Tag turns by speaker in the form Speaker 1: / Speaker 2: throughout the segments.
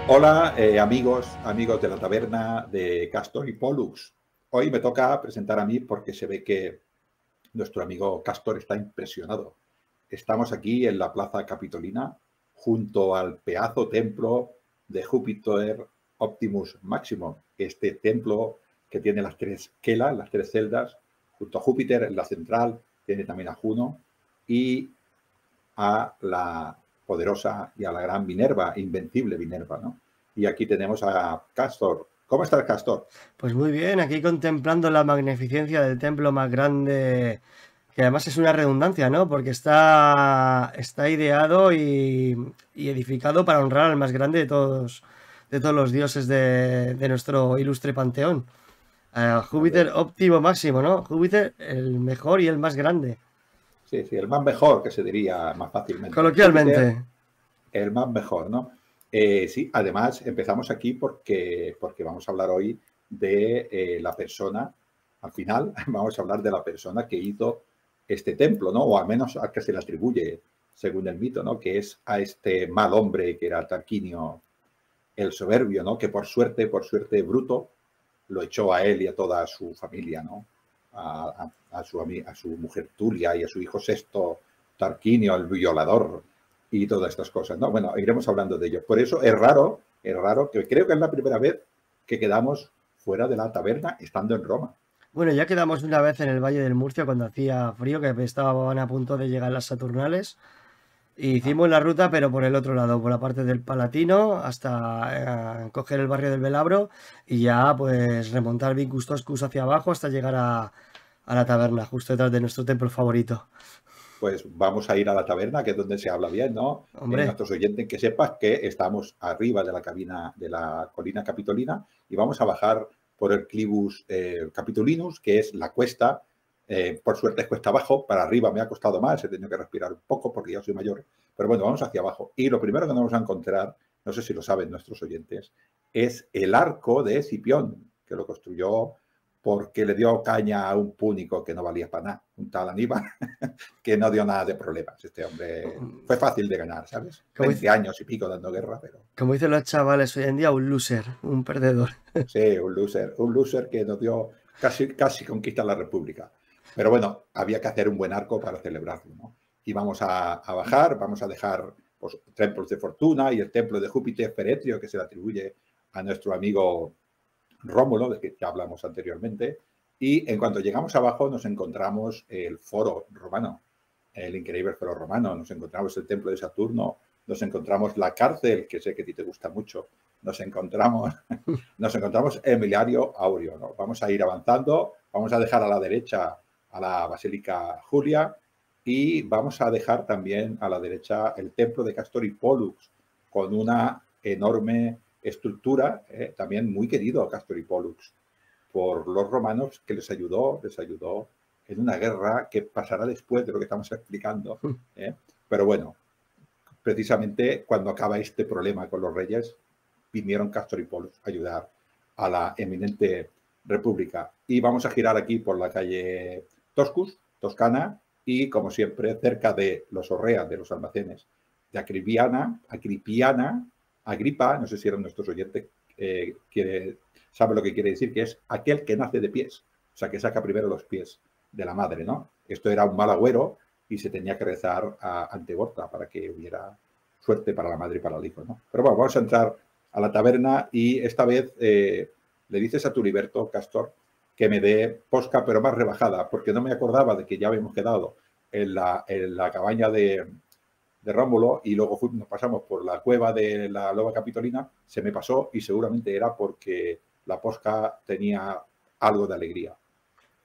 Speaker 1: Hola, amigos de la taberna de Castor y Pollux. Hoy me toca presentar a mí porque se ve que nuestro amigo Castor está impresionado. Estamos aquí en la Plaza Capitolina, junto al pedazo templo de Júpiter Optimus Maximum. Este templo que tiene las tres quelas, las tres celdas, junto a Júpiter en la central, tiene también a Juno y a la poderosa y a la gran Minerva, invencible Minerva, ¿no? Y aquí tenemos a Castor. ¿Cómo está el Castor?
Speaker 2: Pues muy bien, aquí contemplando la magnificencia del templo más grande, que además es una redundancia, ¿no? Porque está ideado y edificado para honrar al más grande de todos los dioses de nuestro ilustre panteón. A Júpiter óptimo máximo, ¿no? Júpiter el mejor y el más grande.
Speaker 1: Sí, sí, el más mejor, que se diría más fácilmente. Júpiter,
Speaker 2: Coloquialmente.
Speaker 1: el más mejor, ¿no? Sí, además empezamos aquí porque vamos a hablar hoy de la persona, al final vamos a hablar de la persona que hizo este templo, ¿no? O al menos al que se le atribuye, según el mito, ¿no? Que es a este mal hombre que era Tarquinio el soberbio, ¿no? Que por suerte, Bruto lo echó a él y a toda su familia, ¿no? A su mujer Tulia y a su hijo Sexto Tarquinio, el violador, y todas estas cosas, ¿no? Bueno, iremos hablando de ello. Por eso es raro, que creo que es la primera vez que quedamos fuera de la taberna estando en Roma.
Speaker 2: Bueno, ya quedamos una vez en el Valle del Murcia cuando hacía frío, que estaban a punto de llegar las Saturnales.
Speaker 1: Ah,
Speaker 2: Hicimos la ruta, pero por el otro lado, por la parte del Palatino, hasta coger el barrio del Velabro y ya pues remontar Vicus Toscus hacia abajo hasta llegar a la taberna, justo detrás de nuestro templo favorito.
Speaker 1: pues vamos a ir a la taberna, que es donde se habla bien, ¿no?
Speaker 2: Hombre,
Speaker 1: Nuestros oyentes que sepas que estamos arriba de la cabina de la colina capitolina y vamos a bajar por el Clivus Capitolinus, que es la cuesta. Por suerte es cuesta abajo, para arriba me ha costado más, he tenido que respirar un poco porque ya soy mayor, pero bueno, vamos hacia abajo. Y lo primero que nos vamos a encontrar, no sé si lo saben nuestros oyentes, es el arco de Escipión, que lo construyó porque le dio caña a un púnico que no valía para nada, un tal Aníbal, que no dio nada de problemas. Este hombre fue fácil de ganar, ¿sabes?
Speaker 2: como,
Speaker 1: 20 años y pico dando guerra, pero
Speaker 2: como dicen los chavales hoy en día, un loser, un perdedor.
Speaker 1: sí, un loser que nos dio casi conquista la República. Pero bueno, había que hacer un buen arco para celebrarlo, ¿no? Y vamos a bajar, vamos a dejar pues, templos de fortuna y el templo de Júpiter Feretrio, que se le atribuye a nuestro amigo Rómulo, de que ya hablamos anteriormente. Y en cuanto llegamos abajo nos encontramos el foro romano, el increíble foro romano, nos encontramos el templo de Saturno, nos encontramos la cárcel, que sé que a ti te gusta mucho, nos encontramos, nos encontramos Emiliario Aureo, ¿no? Vamos a ir avanzando, vamos a dejar a la derecha a la Basílica Julia y vamos a dejar también a la derecha el templo de Castor y Pollux, con una enorme estructura, también muy querido a Castor y Pollux por los romanos, que les ayudó en una guerra que pasará después de lo que estamos explicando. ¿Eh? Pero bueno, precisamente cuando acaba este problema con los reyes, vinieron Castor y Pollux a ayudar a la eminente república. Y vamos a girar aquí por la calle Toscus, Toscana, y como siempre, cerca de los Orreas, de los almacenes de Agripa, no sé si eran nuestros oyentes, sabe lo que quiere decir, que es aquel que nace de pies, o sea, que saca primero los pies de la madre, ¿no? Esto era un mal agüero y se tenía que rezar ante Horta para que hubiera suerte para la madre y para el hijo, ¿no? Pero bueno, vamos a entrar a la taberna y esta vez le dices a tu Liberto, Castor, que me dé posca, pero más rebajada, porque no me acordaba de que ya habíamos quedado en la cabaña de Rómulo y luego nos pasamos por la cueva de la Loba Capitolina, se me pasó y seguramente era porque la posca tenía algo de alegría.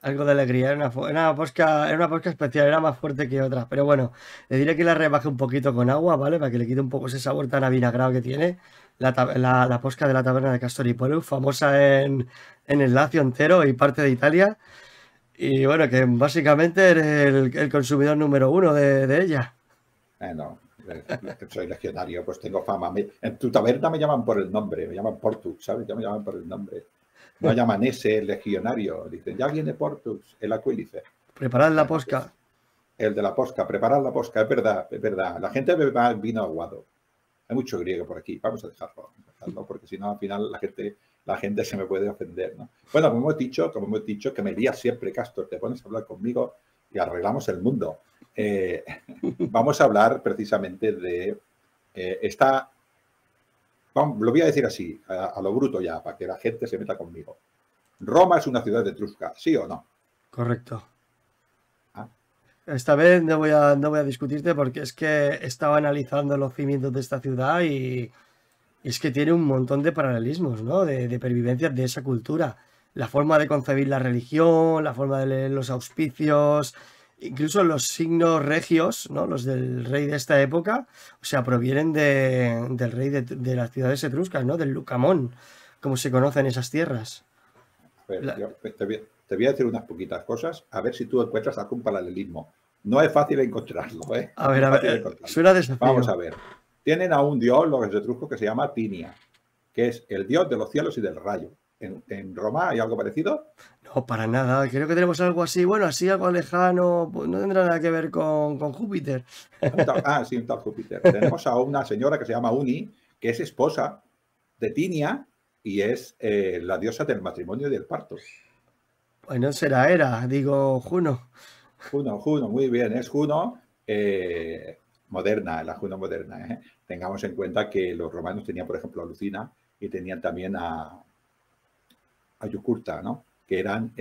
Speaker 2: Algo de alegría, era una posca especial, era más fuerte que otras, pero bueno, le diré que la rebaje un poquito con agua, ¿vale? Para que le quite un poco ese sabor tan avinagrado que tiene la posca de la taberna de Castor y Pollux, famosa en el Lacio entero y parte de Italia, y bueno, que básicamente eres el consumidor número uno de ella.
Speaker 1: No, soy legionario, pues tengo fama. En tu taberna me llaman por el nombre, me llaman Portux, ¿sabes? Ya me llaman por el nombre. No llaman ese el legionario, dicen, ya viene Portux, el Aquilice.
Speaker 2: Preparad la
Speaker 1: Bueno,
Speaker 2: posca.
Speaker 1: pues el de la posca, preparar la posca, es verdad, es verdad. La gente bebe vino aguado. hay mucho griego por aquí, vamos a dejarlo, porque si no al final la gente se me puede ofender, ¿no? Bueno, como hemos dicho, que me lías siempre, Castor, te pones a hablar conmigo y arreglamos el mundo. Vamos a hablar precisamente de lo voy a decir así, a lo bruto ya, para que la gente se meta conmigo. ¿Roma es una ciudad etrusca, sí o no?
Speaker 2: Correcto.
Speaker 1: Ah.
Speaker 2: Esta vez no voy a discutirte porque es que estaba analizando los cimientos de esta ciudad y es que tiene un montón de paralelismos, ¿no? De pervivencias de esa cultura. La forma de concebir la religión, la forma de leer los auspicios, incluso los signos regios, ¿no? Los del rey de esta época, o sea, provienen del rey de las ciudades etruscas, ¿no? Del Lucamón, como se conocen esas tierras.
Speaker 1: A ver, yo te voy a decir unas poquitas cosas, a ver si tú encuentras algún paralelismo. No es fácil encontrarlo, ¿eh?
Speaker 2: A ver, suena desafío.
Speaker 1: Vamos a ver. Tienen a un dios, los etruscos, que se llama Tinia, que es el dios de los cielos y del rayo. ¿En Roma hay algo parecido?
Speaker 2: No, para nada. Creo que tenemos algo así, bueno, así algo lejano, pues no tendrá nada que ver con Júpiter.
Speaker 1: Sí, un tal Júpiter. Tenemos a una señora que se llama Uni, que es esposa de Tinia y es la diosa del matrimonio y del parto.
Speaker 2: Pues no será Hera, digo Juno.
Speaker 1: Juno, muy bien, es Juno moderna, la Juno moderna. Tengamos en cuenta que los romanos tenían, por ejemplo, a Lucina y tenían también a Yucurta, ¿no? Que eran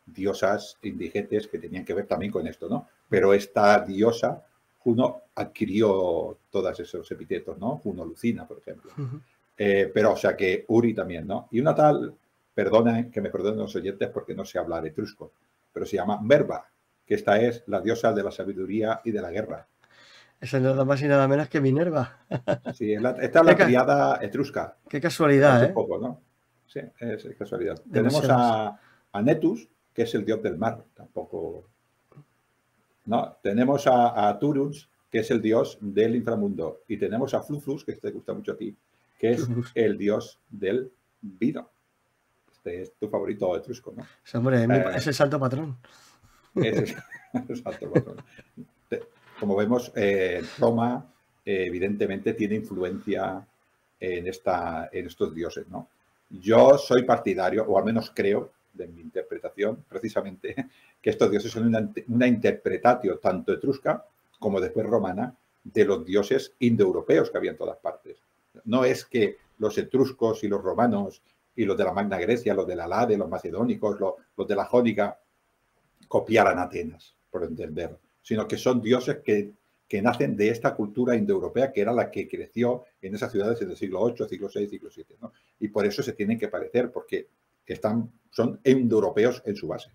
Speaker 1: diosas indigentes que tenían que ver también con esto, ¿no? Pero esta diosa, Juno, adquirió todos esos epítetos, ¿no? Juno Lucina, por ejemplo. Pero, o sea, que Uri también, ¿no? Y una tal, que me perdonen los oyentes porque no sé hablar etrusco, pero se llama Merva, que esta es la diosa de la sabiduría y de la guerra.
Speaker 2: Esa es nada más y nada menos que Minerva.
Speaker 1: Sí, esta es la triada etrusca.
Speaker 2: Qué casualidad,
Speaker 1: un poco, ¿no? Sí, es casualidad. Tenemos a Netus, que es el dios del mar, tampoco. ¿No? Tenemos a Turuns, que es el dios del inframundo. Y tenemos a Fluflus, que te gusta mucho a ti, que es el dios del vino. Este es tu favorito etrusco, ¿no?
Speaker 2: Sí, hombre, es el santo patrón.
Speaker 1: Es el santo patrón. Como vemos, Roma evidentemente tiene influencia en estos dioses, ¿no? Yo soy partidario, o al menos creo, de mi interpretación, precisamente, que estos dioses son una interpretatio tanto etrusca como después romana de los dioses indoeuropeos que había en todas partes. No es que los etruscos y los romanos y los de la Magna Grecia, los de la Lade, los macedónicos, los de la Jónica, copiaran a Atenas, por entender, sino que son dioses que nacen de esta cultura indoeuropea que era la que creció en esas ciudades en el siglo VIII, siglo VI, siglo VII, ¿no? Y por eso se tienen que parecer, porque son indoeuropeos en su base.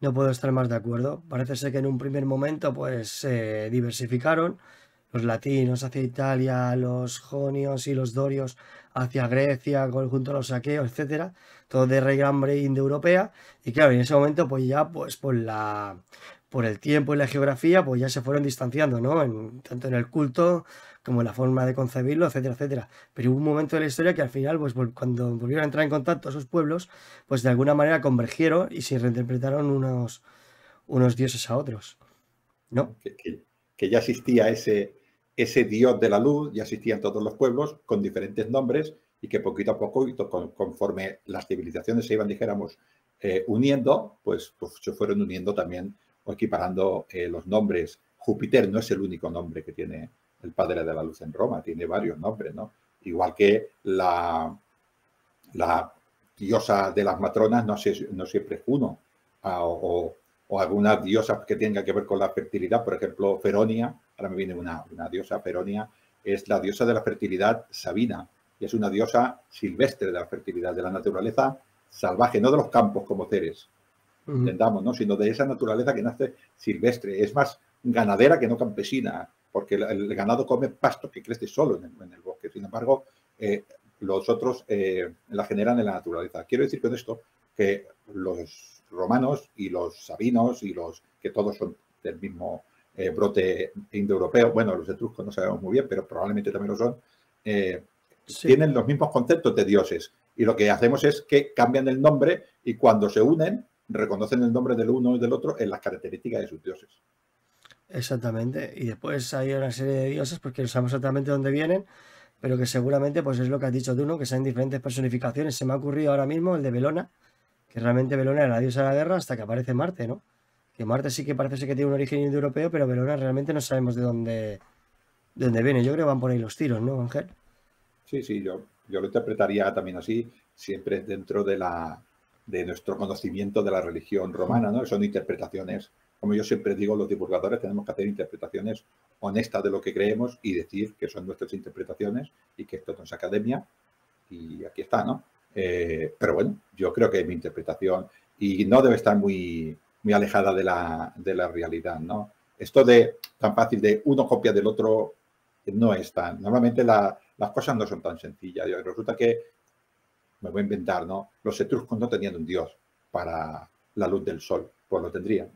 Speaker 2: No puedo estar más de acuerdo. Parece ser que en un primer momento pues se diversificaron los latinos hacia Italia, los jonios y los dorios hacia Grecia, junto a los aqueos, etcétera, todo de raigambre indoeuropea. Y claro, en ese momento pues ya pues por el tiempo y la geografía, pues ya se fueron distanciando, ¿no? Tanto en el culto como en la forma de concebirlo, etcétera, etcétera. Pero hubo un momento de la historia que al final, pues cuando volvieron a entrar en contacto esos pueblos, pues de alguna manera convergieron y se reinterpretaron unos dioses a otros, ¿no?
Speaker 1: Que ya existía ese dios de la luz, ya existían todos los pueblos con diferentes nombres y que poquito a poco, conforme las civilizaciones se iban, dijéramos, uniendo, pues se fueron uniendo también o equiparando los nombres. Júpiter no es el único nombre que tiene el padre de la luz en Roma, tiene varios nombres, ¿no? Igual que la diosa de las matronas no siempre es Juno, o algunas diosas que tengan que ver con la fertilidad, por ejemplo, Feronia, ahora me viene una diosa, Feronia, es la diosa de la fertilidad sabina, y es una diosa silvestre de la fertilidad, de la naturaleza salvaje, no de los campos como Ceres, entendamos, ¿no? Sino de esa naturaleza que nace silvestre, es más ganadera que no campesina, porque el ganado come pasto que crece solo en el bosque, sin embargo, los otros la generan en la naturaleza. Quiero decir con esto que los romanos y los sabinos y que todos son del mismo brote indoeuropeo, bueno, los etruscos no sabemos muy bien, pero probablemente también lo son, sí, tienen los mismos conceptos de dioses. Y lo que hacemos es que cambian el nombre y cuando se unen, reconocen el nombre del uno y del otro en las características de sus dioses.
Speaker 2: exactamente. Y después hay una serie de dioses, porque no sabemos exactamente dónde vienen, pero que seguramente pues es lo que has dicho tú, ¿no? Que sean diferentes personificaciones. Se me ha ocurrido ahora mismo el de Belona, que realmente Belona era la diosa de la guerra hasta que aparece Marte, ¿no? Que Marte sí que parece ser que tiene un origen indoeuropeo, pero Belona realmente no sabemos de dónde viene. Yo creo que van por ahí los tiros, ¿no, Ángel?
Speaker 1: Sí, sí, yo lo interpretaría también así, siempre dentro de nuestro conocimiento de la religión romana, ¿no? Son interpretaciones, como yo siempre digo, los divulgadores tenemos que hacer interpretaciones honestas de lo que creemos y decir que son nuestras interpretaciones y que esto no es academia y aquí está, ¿no? Pero bueno, yo creo que mi interpretación y no debe estar muy alejada de la realidad, ¿no? Esto de tan fácil de uno copia del otro no es tan. Normalmente las cosas no son tan sencillas. Resulta que, me voy a inventar, ¿no? Los etruscos no tenían un dios para la luz del sol, pues lo tendrían,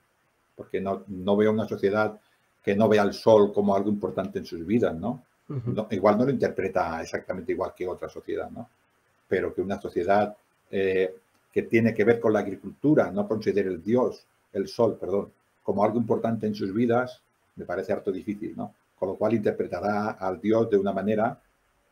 Speaker 1: porque no veo una sociedad que no vea el sol como algo importante en sus vidas, ¿no?
Speaker 2: Ujú.
Speaker 1: Igual no lo interpreta exactamente igual que otra sociedad, ¿no? Pero que una sociedad que tiene que ver con la agricultura no considere el sol, perdón, como algo importante en sus vidas, me parece harto difícil, ¿no? Con lo cual interpretará al dios de una manera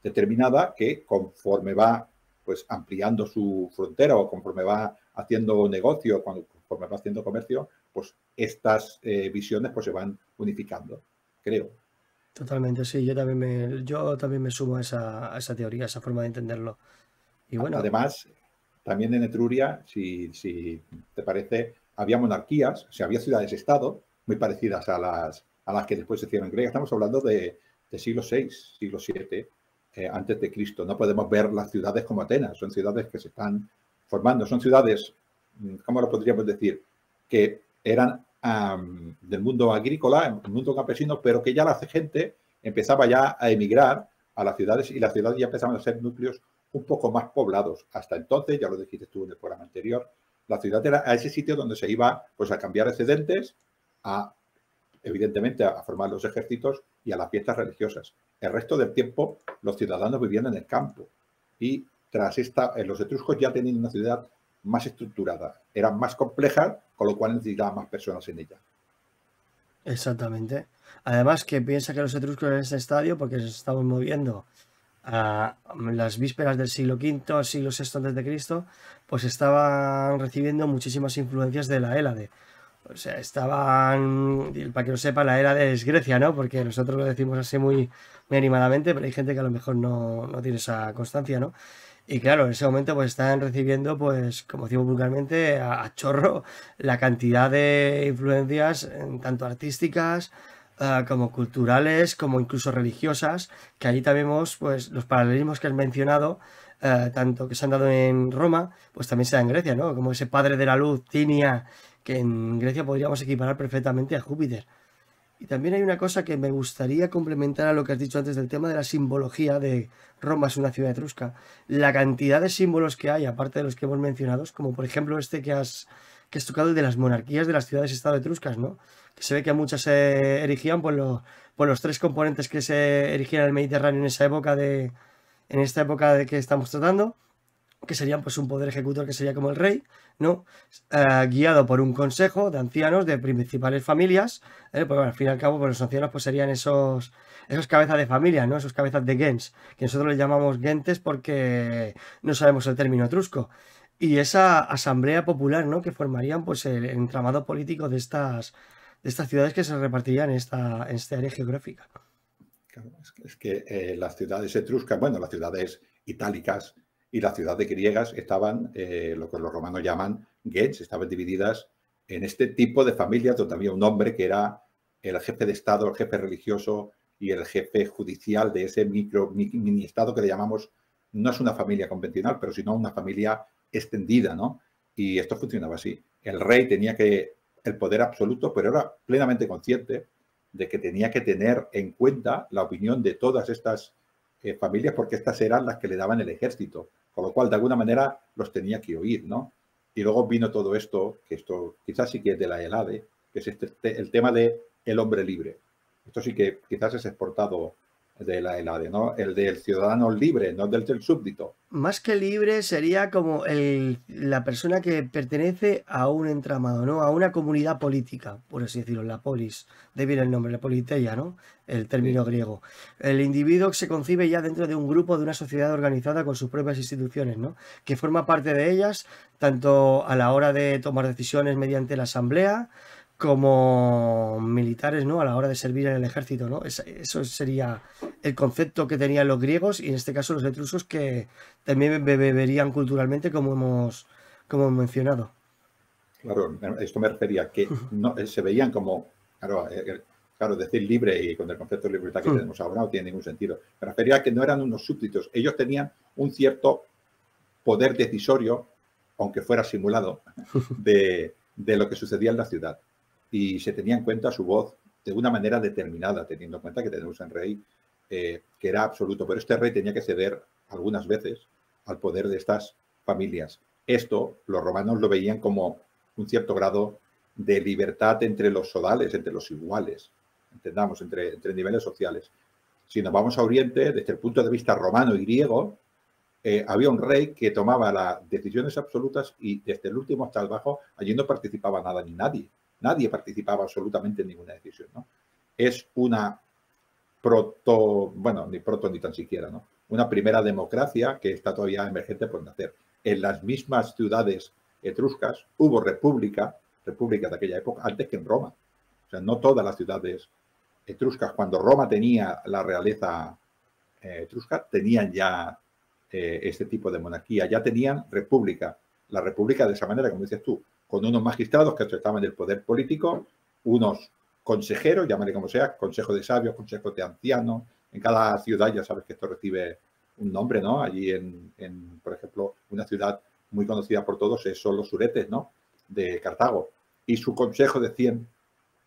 Speaker 1: determinada que conforme va pues ampliando su frontera o conforme va haciendo negocio, conforme va haciendo comercio, pues estas visiones pues se van unificando, creo.
Speaker 2: Totalmente, sí, yo también me sumo a esa teoría, a esa forma de entenderlo. Y bueno,
Speaker 1: Además, también en Etruria, si te parece, había monarquías, o sea, había ciudades-estado muy parecidas a las que después se hicieron griegas. Estamos hablando de siglo VI, siglo VII, antes de Cristo. No podemos ver las ciudades como Atenas, son ciudades que se están formando, son ciudades, ¿cómo lo podríamos decir? Que eran del mundo agrícola, del mundo campesino, pero que ya la gente empezaba ya a emigrar a las ciudades y las ciudades ya empezaban a ser núcleos un poco más poblados. Hasta entonces, ya lo dijiste tú en el programa anterior, la ciudad era a ese sitio donde se iba pues a cambiar excedentes, a evidentemente a formar los ejércitos y a las fiestas religiosas. El resto del tiempo los ciudadanos vivían en el campo y tras los etruscos ya tenían una ciudad más estructurada, eran más complejas, con lo cual necesitaban más personas en ella.
Speaker 2: exactamente. Además que piensa que los etruscos en ese estadio, porque nos estamos moviendo a las vísperas del siglo V, siglo VI antes de Cristo, pues estaban recibiendo muchísimas influencias de la Hélade. O sea, para que lo sepa, la Hélade es Grecia, ¿no? Porque nosotros lo decimos así muy animadamente, pero hay gente que a lo mejor no tiene esa constancia, ¿no? Y claro, en ese momento pues están recibiendo, pues, como decimos vulgarmente, a chorro la cantidad de influencias, tanto artísticas, como culturales, como incluso religiosas, que ahí también vemos pues los paralelismos que has mencionado, tanto que se han dado en Roma, pues también se da en Grecia, ¿no? Como ese padre de la luz, Tinia, que en Grecia podríamos equiparar perfectamente a Júpiter. Y también hay una cosa que me gustaría complementar a lo que has dicho antes del tema de la simbología de Roma es una ciudad etrusca. La cantidad de símbolos que hay, aparte de los que hemos mencionado, como por ejemplo este que has tocado, el de las monarquías de las ciudades-estado etruscas, ¿no? Que se ve que muchas se erigían por los tres componentes que se erigían en el Mediterráneo en esta época de que estamos tratando, que serían pues un poder ejecutor que sería como el rey, ¿no? Guiado por un consejo de ancianos de principales familias, pues bueno, al fin y al cabo pues los ancianos pues serían esos cabezas de familia, ¿no? Esos cabezas de gens, que nosotros les llamamos gentes porque no sabemos el término etrusco. Y esa asamblea popular, ¿no? Que formarían pues el entramado político de estas ciudades que se repartirían en esta área geográfica.
Speaker 1: Claro, es que las ciudades etruscas, bueno, las ciudades itálicas y las ciudades griegas estaban, lo que los romanos llaman gens, estaban divididas en este tipo de familias donde había un hombre que era el jefe de Estado, el jefe religioso y el jefe judicial de ese mini Estado que le llamamos, no es una familia convencional, pero sino una familia extendida, ¿no? Y esto funcionaba así. El rey tenía el poder absoluto, pero era plenamente consciente de que tenía que tener en cuenta la opinión de todas estas familias porque estas eran las que le daban el ejército, con lo cual de alguna manera los tenía que oír, ¿no? Y luego vino todo esto, que esto quizás sí que es de la Helade, que es el tema de el hombre libre. Esto sí que quizás es exportado de la Helade, ¿no? El del ciudadano libre, no del súbdito.
Speaker 2: Más que libre sería como la persona que pertenece a un entramado, ¿no? A una comunidad política, por así decirlo, la polis, de ahí viene el nombre, la politeia, ¿no? El
Speaker 1: Sí,
Speaker 2: término griego. El individuo se concibe ya dentro de un grupo, de una sociedad organizada con sus propias instituciones, ¿no? Que forma parte de ellas, tanto a la hora de tomar decisiones mediante la asamblea, como militares, ¿no? A la hora de servir en el ejército, ¿no? Eso sería el concepto que tenían los griegos y en este caso los etruscos que también beberían culturalmente como hemos mencionado.
Speaker 1: claro, a esto me refería, que no, se veían como, claro, claro, decir libre y con el concepto de libertad que tenemos ahora no tiene ningún sentido. Me refería a que no eran unos súbditos, ellos tenían un cierto poder decisorio, aunque fuera simulado, de lo que sucedía en la ciudad. Y se tenía en cuenta su voz de una manera determinada, teniendo en cuenta que tenemos un rey que era absoluto. Pero este rey tenía que ceder algunas veces al poder de estas familias. Esto los romanos lo veían como un cierto grado de libertad entre los sodales, entre los iguales, entendamos, entre niveles sociales. Si nos vamos a Oriente, desde el punto de vista romano y griego, había un rey que tomaba las decisiones absolutas y desde el último hasta el bajo, allí no participaba nada ni nadie. Nadie participaba absolutamente en ninguna decisión, ¿no? Es una bueno, ni proto ni tan siquiera, ¿no? Una primera democracia que está todavía emergente por nacer. En las mismas ciudades etruscas hubo república de aquella época, antes que en Roma. O sea, no todas las ciudades etruscas, cuando Roma tenía la realeza etrusca, tenían ya este tipo de monarquía, ya tenían república. La república de esa manera, como dices tú, con unos magistrados que estaban en el poder político, unos consejeros, llámale como sea, consejo de sabios, consejo de ancianos. En cada ciudad ya sabes que esto recibe un nombre, ¿no? Allí por ejemplo, una ciudad muy conocida por todos son los suretes, ¿no? De Cartago. Y su consejo de 100,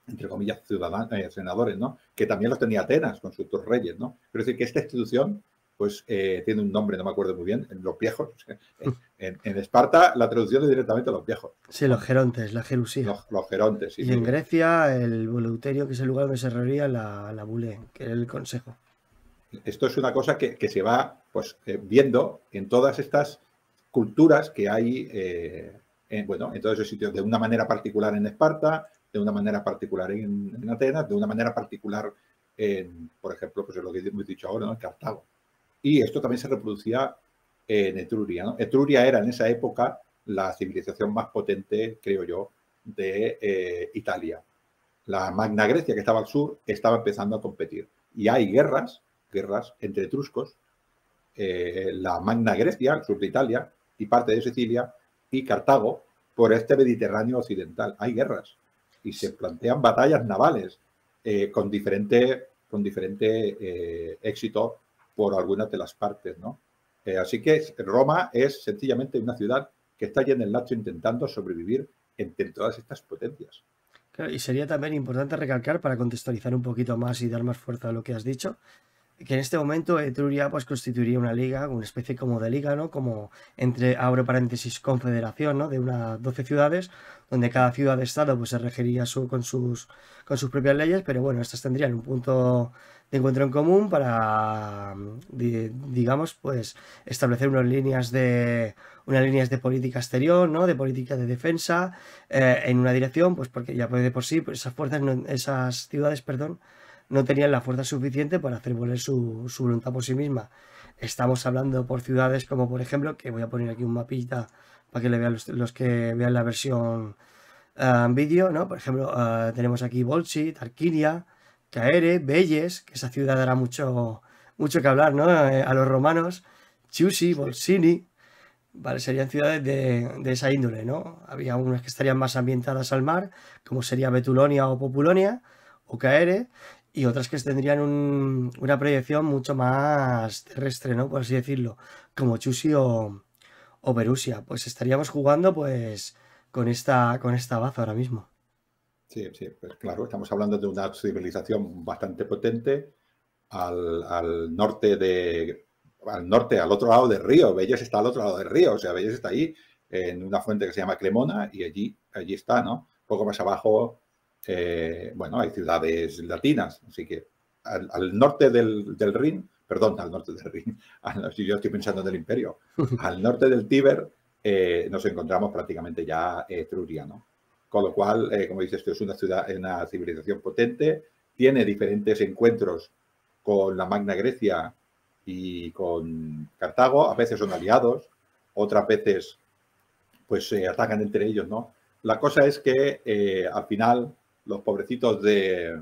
Speaker 1: entre comillas, ciudadanos, senadores, ¿no? Que también los tenía Atenas con sus dos reyes, ¿no? Quiero decir que esta institución pues tiene un nombre, no me acuerdo muy bien, en los viejos. En Esparta la traducción es directamente a los viejos,
Speaker 2: Sí, los
Speaker 1: ¿no?
Speaker 2: gerontes, la Jerusía.
Speaker 1: Los gerontes, sí,
Speaker 2: Y
Speaker 1: muy
Speaker 2: en
Speaker 1: bien.
Speaker 2: Grecia, el Eleuterio, que es el lugar donde se reunía la Bule, que era el consejo.
Speaker 1: Esto es una cosa que se va pues, viendo en todas estas culturas que hay bueno, en todos esos sitios, de una manera particular en Esparta, de una manera particular en Atenas, de una manera particular por ejemplo, pues es lo que hemos dicho ahora, ¿no? En Cartago. Y esto también se reproducía en Etruria, ¿no? Etruria era en esa época la civilización más potente, creo yo, de Italia. La Magna Grecia, que estaba al sur, estaba empezando a competir. Y hay guerras entre etruscos, la Magna Grecia, al sur de Italia, y parte de Sicilia, y Cartago, por este Mediterráneo occidental. Hay guerras y se plantean batallas navales con diferente éxito por algunas de las partes, ¿no? Así que Roma es sencillamente una ciudad que está allí en el lapso intentando sobrevivir entre todas estas potencias.
Speaker 2: Claro, y sería también importante recalcar, para contextualizar un poquito más y dar más fuerza a lo que has dicho, que en este momento Etruria pues constituiría una liga, una especie como de liga, ¿no? Como entre, abro paréntesis, confederación, ¿no? De unas 12 ciudades, donde cada ciudad-estado pues se regiría con sus propias leyes, pero bueno, estas tendrían un punto de encuentro en común para, digamos, pues establecer unas líneas de política exterior, ¿no? De política de defensa, en una dirección, pues porque ya de por sí, pues esas fuerzas, esas ciudades, perdón, no tenían la fuerza suficiente para hacer valer su voluntad por sí misma. Estamos hablando por ciudades como, por ejemplo, que voy a poner aquí un mapita para que le vean los que vean la versión vídeo, ¿no? Por ejemplo, tenemos aquí Volsi, Tarquinia, Caere, Velles, que esa ciudad dará mucho que hablar, ¿no? A los romanos, Chiusi,
Speaker 1: Sí.
Speaker 2: Volsini, ¿vale? Serían ciudades de esa índole, ¿no? Había unas que estarían más ambientadas al mar, como sería Betulonia o Populonia, o Caere, y otras que tendrían una proyección mucho más terrestre, ¿no? Por así decirlo, como Chusi o Perusia. Pues estaríamos jugando, pues, con esta baza ahora mismo.
Speaker 1: Sí, sí, pues claro, estamos hablando de una civilización bastante potente al norte, al otro lado del río. Belles está al otro lado del río, o sea, Belles está ahí en una fuente que se llama Cremona y allí está, ¿no? Un poco más abajo, bueno, hay ciudades latinas, así que al norte del Rin, perdón, al norte del Rin, si yo estoy pensando en el Imperio, al norte del Tíber nos encontramos prácticamente ya Etruria, ¿no? Con lo cual, como dices, esto es una ciudad, una civilización potente, tiene diferentes encuentros con la Magna Grecia y con Cartago, a veces son aliados, otras veces pues se atacan entre ellos, ¿no? La cosa es que al final los pobrecitos de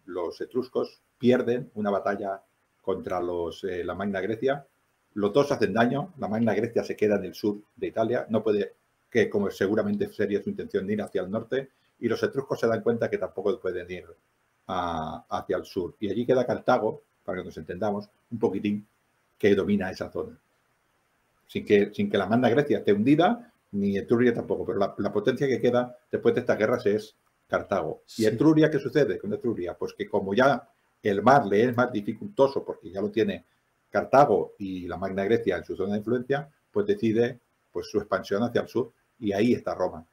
Speaker 1: los etruscos pierden una batalla contra la Magna Grecia. Los dos hacen daño, la Magna Grecia se queda en el sur de Italia, no puede, que como seguramente sería su intención, ir hacia el norte, y los etruscos se dan cuenta que tampoco pueden ir hacia el sur. Y allí queda Cartago, para que nos entendamos, un poquitín, que domina esa zona. Sin que la Magna Grecia esté hundida, ni Etruria tampoco, pero la potencia que queda después de estas guerras es Cartago.
Speaker 2: Sí.
Speaker 1: ¿Y Etruria qué sucede con Etruria? Pues que como ya el mar le es más dificultoso porque ya lo tiene Cartago y la Magna Grecia en su zona de influencia, pues decide pues, su expansión hacia el sur y ahí está Roma.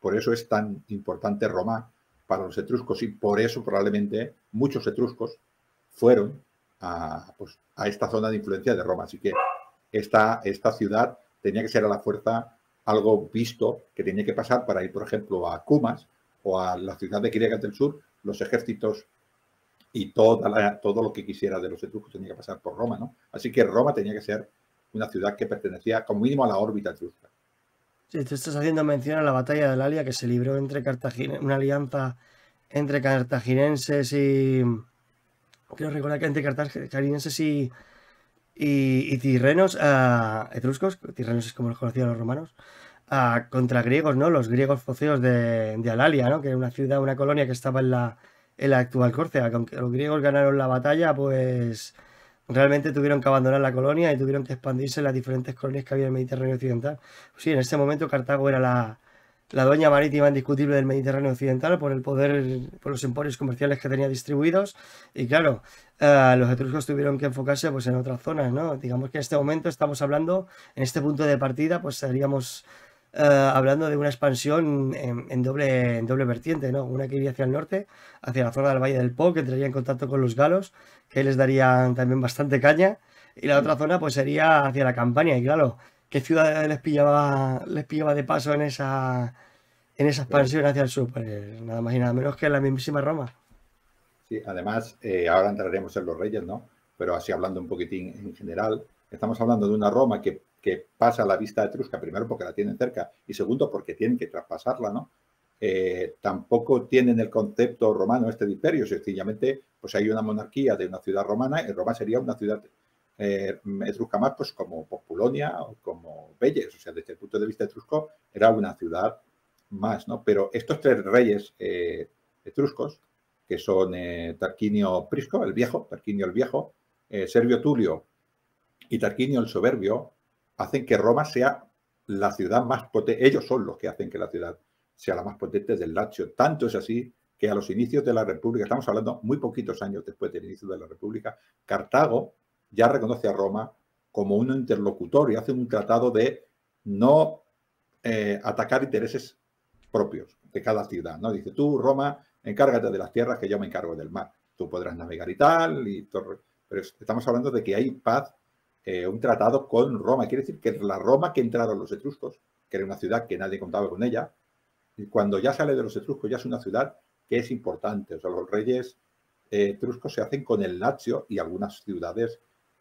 Speaker 1: Por eso es tan importante Roma para los etruscos y por eso probablemente muchos etruscos fueron a esta zona de influencia de Roma. Así que esta ciudad tenía que ser a la fuerza algo visto que tenía que pasar para ir, por ejemplo, a Cumas o a la ciudad de Quiriagas del Sur, los ejércitos y todo lo que quisiera de los etruscos tenía que pasar por Roma, ¿no? Así que Roma tenía que ser una ciudad que pertenecía como mínimo a la órbita etrusca.
Speaker 2: Sí, tú estás haciendo mención a la batalla de Lalia que se libró entre una alianza entre cartaginenses y... Creo recordar que entre cartaginenses y tirrenos, etruscos, tirrenos es como los conocían los romanos, contra griegos, ¿no? Los griegos foceos de Alalia, ¿no? Que era una ciudad, una colonia que estaba en la actual Córcega. Que aunque los griegos ganaron la batalla, pues realmente tuvieron que abandonar la colonia y tuvieron que expandirse en las diferentes colonias que había en el Mediterráneo Occidental. Pues sí, en ese momento Cartago era la dueña marítima indiscutible del Mediterráneo Occidental por el poder, por los emporios comerciales que tenía distribuidos. Y claro, los etruscos tuvieron que enfocarse pues, en otras zonas, ¿no? Digamos que en este momento estamos hablando, en este punto de partida, pues estaríamos hablando de una expansión en doble vertiente, ¿no? Una que iría hacia el norte, hacia la zona del Valle del Po, que entraría en contacto con los galos, que les darían también bastante caña. Y la otra zona pues sería hacia la Campania. Y claro, ¿qué ciudad les pillaba de paso en esa expansión hacia el sur? Pues nada más y nada menos que la mismísima Roma.
Speaker 1: Sí, además, ahora entraremos en los reyes, ¿no? Pero así hablando un poquitín en general, estamos hablando de una Roma que pasa a la vista etrusca, primero porque la tienen cerca y segundo porque tienen que traspasarla, ¿no? Tampoco tienen el concepto romano de imperio, sencillamente pues hay una monarquía de una ciudad romana y Roma sería una ciudad etrusca más pues como Populonia o como Vélez, o sea, desde el punto de vista etrusco era una ciudad más, ¿no? Pero estos tres reyes etruscos, que son Tarquinio Prisco, el Viejo, Tarquinio el Viejo, Servio Tulio y Tarquinio el Soberbio, hacen que Roma sea la ciudad más potente. Ellos son los que hacen que la ciudad sea la más potente del Lacio. Tanto es así que a los inicios de la República, estamos hablando muy poquitos años después del inicio de la República, Cartago ya reconoce a Roma como un interlocutor y hace un tratado de no atacar intereses propios de cada ciudad, ¿no? Dice, tú, Roma, encárgate de las tierras que yo me encargo del mar. Tú podrás navegar y tal, pero estamos hablando de que hay paz, un tratado con Roma. Quiere decir que la Roma que entraron los etruscos, que era una ciudad que nadie contaba con ella, y cuando ya sale de los etruscos ya es una ciudad que es importante. O sea, los reyes etruscos se hacen con el Lacio y algunas ciudades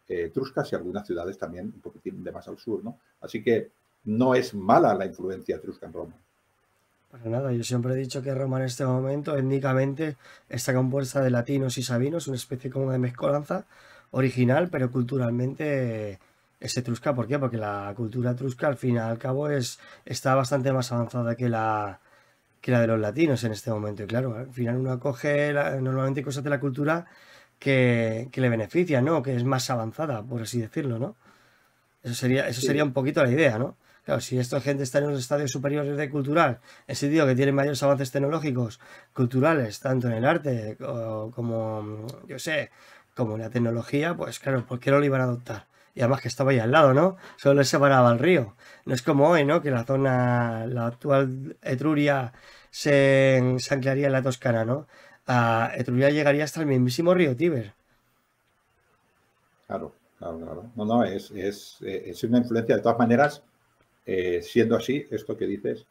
Speaker 1: etruscas y algunas ciudades también un poquitín de más al sur, ¿no? Así que no es mala la influencia etrusca en Roma.
Speaker 2: Para nada, yo siempre he dicho que Roma en este momento étnicamente está compuesta de latinos y sabinos, una especie como de mezcolanza original, pero culturalmente es etrusca. ¿Por qué? Porque la cultura etrusca al fin y al cabo está bastante más avanzada que la de los latinos en este momento. Y claro, al final uno acoge normalmente cosas de la cultura que le benefician, ¿no? Que es más avanzada, por así decirlo, ¿no? Eso sería un poquito la idea, ¿no? Claro, si esta gente está en los estadios superiores de cultural, en el sentido que tienen mayores avances tecnológicos, culturales, tanto en el arte como, yo sé, como en la tecnología, pues claro, ¿por qué no lo iban a adoptar? Y además que estaba ahí al lado, ¿no? Solo les separaba el río. No es como hoy, ¿no? Que la actual Etruria se anclaría en la Toscana, ¿no? Etruria llegaría hasta el mismísimo río Tíber.
Speaker 1: Claro, claro, claro. No, no, es una influencia de todas maneras. Siendo así, esto que dices,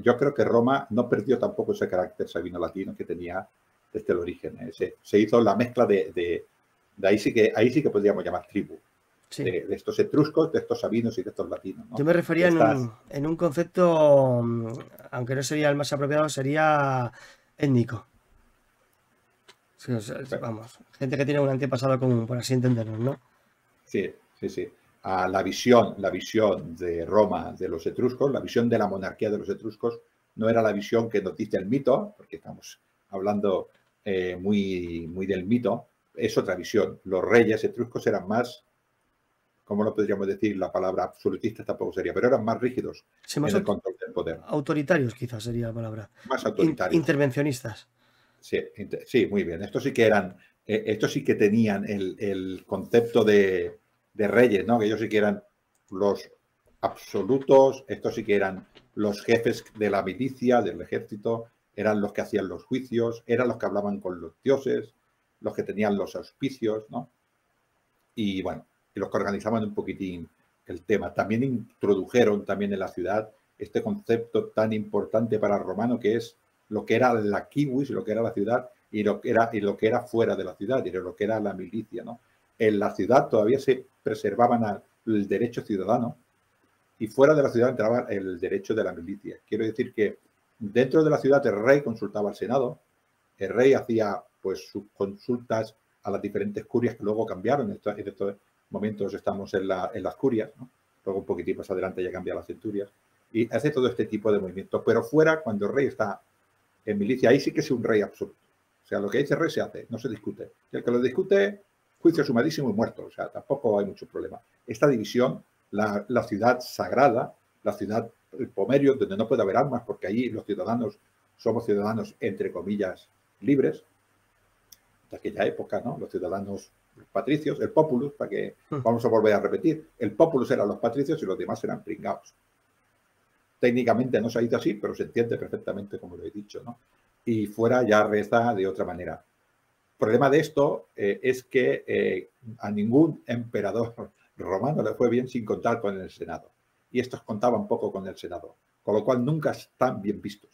Speaker 1: yo creo que Roma no perdió tampoco ese carácter sabino-latino que tenía desde el origen. Se hizo la mezcla de ahí sí que podríamos llamar tribu,
Speaker 2: Sí.
Speaker 1: de estos etruscos, de estos sabinos y de estos latinos,
Speaker 2: Yo
Speaker 1: ¿no?
Speaker 2: me refería
Speaker 1: De estas,
Speaker 2: en un concepto, aunque no sería el más apropiado, sería étnico. Sí, o sea, vamos, gente que tiene un antepasado común, por así entenderlo, ¿no?
Speaker 1: sí, sí, sí. A la visión de Roma de los etruscos, la visión de la monarquía de los etruscos, no era la visión que nos dice el mito, porque estamos hablando muy del mito, es otra visión. Los reyes etruscos eran más, ¿cómo lo podríamos decir? La palabra absolutista tampoco sería, pero eran más rígidos
Speaker 2: Sí, más
Speaker 1: en el control del poder,
Speaker 2: autoritarios, quizás sería la palabra.
Speaker 1: más autoritarios.
Speaker 2: Intervencionistas.
Speaker 1: Sí, sí, muy bien. Estos sí que eran, estos sí que tenían el concepto de reyes, ¿no? Que ellos sí que eran los absolutos, estos sí que eran los jefes de la milicia, del ejército, eran los que hacían los juicios, eran los que hablaban con los dioses, los que tenían los auspicios, ¿no? Y bueno, y los que organizaban un poquitín el tema. También introdujeron también en la ciudad este concepto tan importante para el romano que es lo que era la kiwis, lo que era la ciudad y lo que era fuera de la ciudad, y lo que era la milicia, ¿no? En la ciudad todavía se preservaban el derecho ciudadano y fuera de la ciudad entraba el derecho de la milicia. Quiero decir que dentro de la ciudad el rey consultaba al Senado, el rey hacía pues sus consultas a las diferentes curias que luego cambiaron. En estos momentos estamos en las curias, ¿no? Luego un poquitín más adelante ya cambia las centurias. Y hace todo este tipo de movimientos. Pero fuera, cuando el rey está en milicia, ahí sí que es un rey absoluto. O sea, lo que dice el rey se hace, no se discute. Y el que lo discute, juicio sumadísimo y muerto. O sea, tampoco hay mucho problema. Esta división, la ciudad sagrada, la ciudad, el pomerio, donde no puede haber armas, porque allí los ciudadanos somos ciudadanos, entre comillas, libres, de aquella época, ¿no? Los ciudadanos los patricios, el populus, para que vamos a volver a repetir, el populus eran los patricios y los demás eran pringados. Técnicamente no se ha dicho así, pero se entiende perfectamente como lo he dicho, ¿no? Y fuera ya reza de otra manera. El problema de esto es que a ningún emperador romano le fue bien sin contar con el Senado. Y estos contaban poco con el Senado, con lo cual nunca están bien vistos.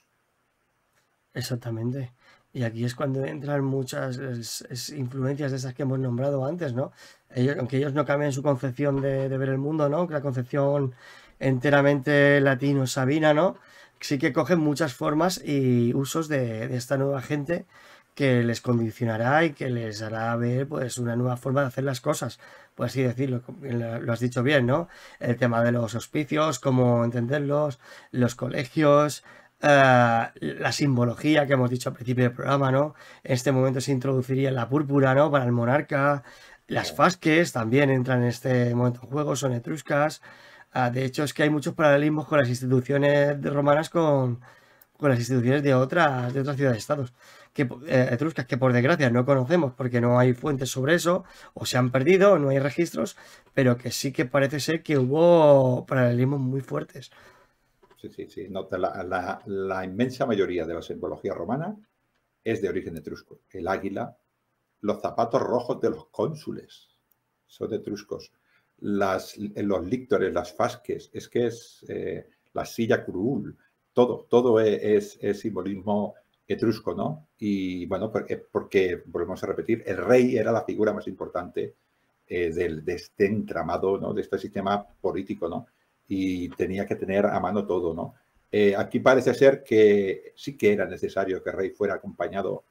Speaker 2: Exactamente. Y aquí es cuando entran muchas influencias de esas que hemos nombrado antes, ¿no? Aunque ellos no cambien su concepción de ver el mundo, ¿no? Que la concepción enteramente latino-sabina, ¿no? Sí que cogen muchas formas y usos de esta nueva gente que les condicionará y que les hará ver, pues, una nueva forma de hacer las cosas, por así decirlo. Lo has dicho bien, ¿no? El tema de los hospicios, cómo entenderlos, los colegios, la simbología que hemos dicho al principio del programa, ¿no? En este momento se introduciría la púrpura, ¿no? Para el monarca. Las fasques también entran en este momento en juego, son etruscas. De hecho, es que hay muchos paralelismos con las instituciones romanas con las instituciones de otras ciudades-estados, etruscas, que por desgracia no conocemos porque no hay fuentes sobre eso, o se han perdido, no hay registros, pero que sí que parece ser que hubo paralelismos muy fuertes.
Speaker 1: Sí, sí, sí. No, la inmensa mayoría de la simbología romana es de origen etrusco. El águila, los zapatos rojos de los cónsules son etruscos. Los líctores, las fasques, es que es la silla curul, todo es simbolismo etrusco, ¿no? Y bueno, porque, volvemos a repetir, el rey era la figura más importante de este entramado, ¿no? De este sistema político, ¿no? Y tenía que tener a mano todo, ¿no? Aquí parece ser que sí que era necesario que el rey fuera acompañado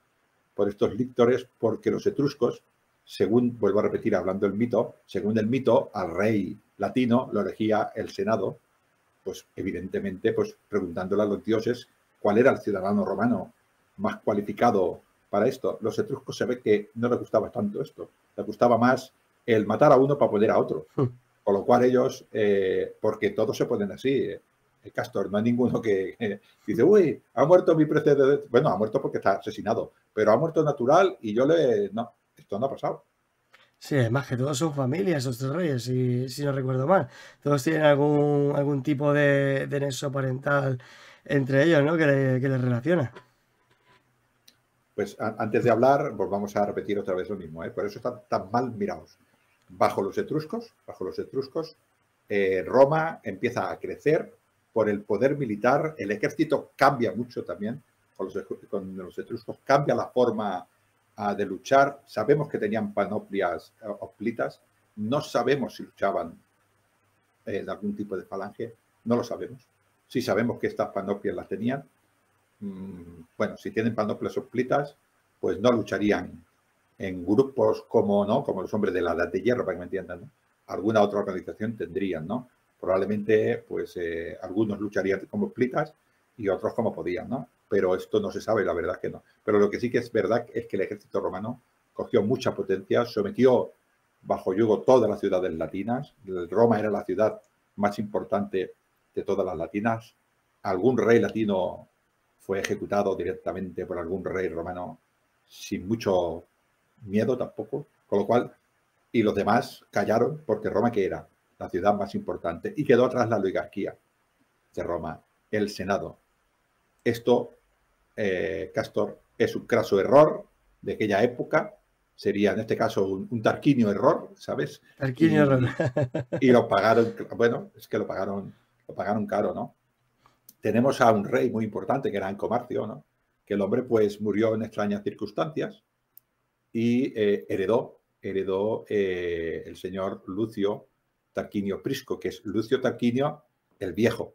Speaker 1: por estos líctores, porque los etruscos, según, vuelvo a repetir, hablando del mito, según el mito, al rey latino lo elegía el Senado, pues evidentemente, pues preguntándole a los dioses cuál era el ciudadano romano más cualificado para esto. Los etruscos se ve que no les gustaba tanto esto, les gustaba más el matar a uno para poner a otro. Con lo cual ellos, porque todos se ponen así, Castor, no hay ninguno que dice, uy, ha muerto mi precedente. Bueno, ha muerto porque está asesinado, pero ha muerto natural y yo le... No, esto no ha pasado.
Speaker 2: Sí, además que todos son familias, esos tres reyes, si no recuerdo mal. Todos tienen algún tipo de nexo parental entre ellos, ¿no? Que les relaciona.
Speaker 1: Pues antes de hablar, pues vamos a repetir otra vez lo mismo, ¿eh? Por eso están tan mal mirados. Bajo los etruscos, Roma empieza a crecer por el poder militar, el ejército cambia mucho también con los etruscos, cambia la forma de luchar. Sabemos que tenían panoplias hoplitas, no sabemos si luchaban en algún tipo de falange, no lo sabemos. Sí sabemos que estas panoplias las tenían. Bueno, si tienen panoplias hoplitas, pues no lucharían en grupos como los hombres de la Edad de Hierro, para que me entiendan, ¿no? Alguna otra organización tendrían, ¿no? Probablemente, pues, algunos lucharían como hoplitas y otros como podían, ¿no? Pero esto no se sabe, la verdad que no. Pero lo que sí que es verdad es que el ejército romano cogió mucha potencia, sometió bajo yugo todas las ciudades latinas. Roma era la ciudad más importante de todas las latinas. Algún rey latino fue ejecutado directamente por algún rey romano sin mucho miedo tampoco, con lo cual, y los demás callaron porque Roma, que era la ciudad más importante, y quedó atrás la oligarquía de Roma, el Senado. Esto, Castor, es un craso error de aquella época, sería en este caso un Tarquinio error, ¿sabes?
Speaker 2: Tarquinio error.
Speaker 1: Y lo pagaron, bueno, es que lo pagaron caro, ¿no? Tenemos a un rey muy importante que era Ancomarcio, ¿no? Que el hombre pues murió en extrañas circunstancias y heredó el señor Lucio Tarquinio Prisco, que es Lucio Tarquinio el Viejo.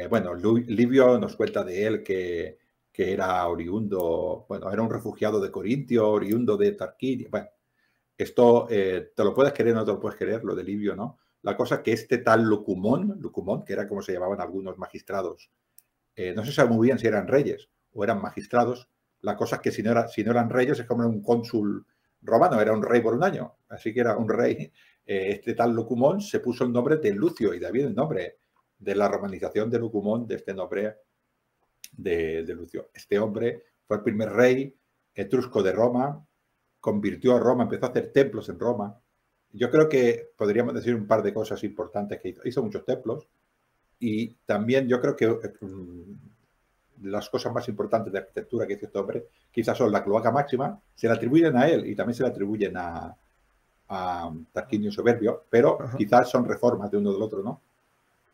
Speaker 1: Bueno, Livio nos cuenta de él que era oriundo, bueno, era un refugiado de Corintio, oriundo de Tarquinio. Bueno, esto te lo puedes creer o no te lo puedes creer, lo de Livio, ¿no? La cosa que este tal Lucumón, que era como se llamaban algunos magistrados, no se sabe muy bien si eran reyes o eran magistrados. La cosa es que si no eran reyes es como un cónsul romano, era un rey por un año, así que era un rey. Este tal Lucumón se puso el nombre de Lucio y de ahí viene el nombre de la romanización de Lucumón, de este nombre de Lucio. Este hombre fue el primer rey etrusco de Roma, convirtió a Roma, empezó a hacer templos en Roma. Yo creo que podríamos decir un par de cosas importantes que hizo. Hizo muchos templos y también yo creo que las cosas más importantes de arquitectura que hizo este hombre quizás son la Cloaca Máxima, se le atribuyen a él y también se le atribuyen a Tarquinio Soberbio, pero quizás son reformas de uno del otro, ¿no?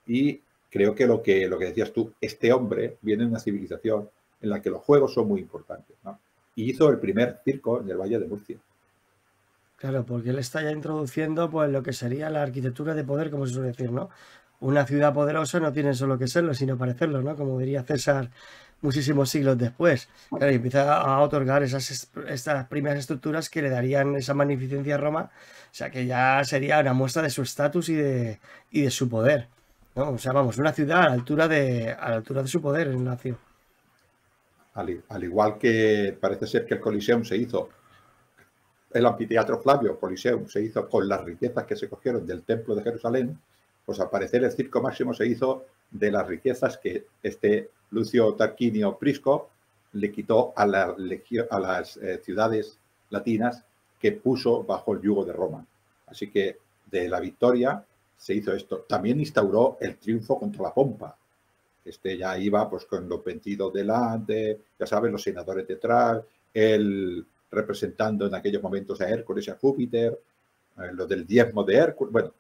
Speaker 1: Y creo que lo que decías tú, este hombre viene de una civilización en la que los juegos son muy importantes, ¿no? Y hizo el primer circo en el Valle de Murcia.
Speaker 2: Claro, porque él está ya introduciendo pues lo que sería la arquitectura de poder, como se suele decir, ¿no? Una ciudad poderosa no tiene solo que serlo, sino parecerlo, ¿no? Como diría César muchísimos siglos después. Claro, y empieza a otorgar estas primeras estructuras que le darían esa magnificencia a Roma. O sea, que ya sería una muestra de su estatus y de su poder, ¿no? O sea, vamos, una ciudad a la altura de su poder en nación.
Speaker 1: Al igual que parece ser que el Coliseum se hizo, el anfiteatro Flavio Coliseum se hizo con las riquezas que se cogieron del Templo de Jerusalén, pues al parecer el Circo Máximo se hizo de las riquezas que este Lucio Tarquinio Prisco le quitó a las ciudades latinas que puso bajo el yugo de Roma. Así que de la victoria se hizo esto. También instauró el triunfo contra la pompa. Ya iba pues con los vestidos delante, ya saben, los senadores detrás, él representando en aquellos momentos a Hércules y a Júpiter, lo del diezmo de Hércules. Bueno,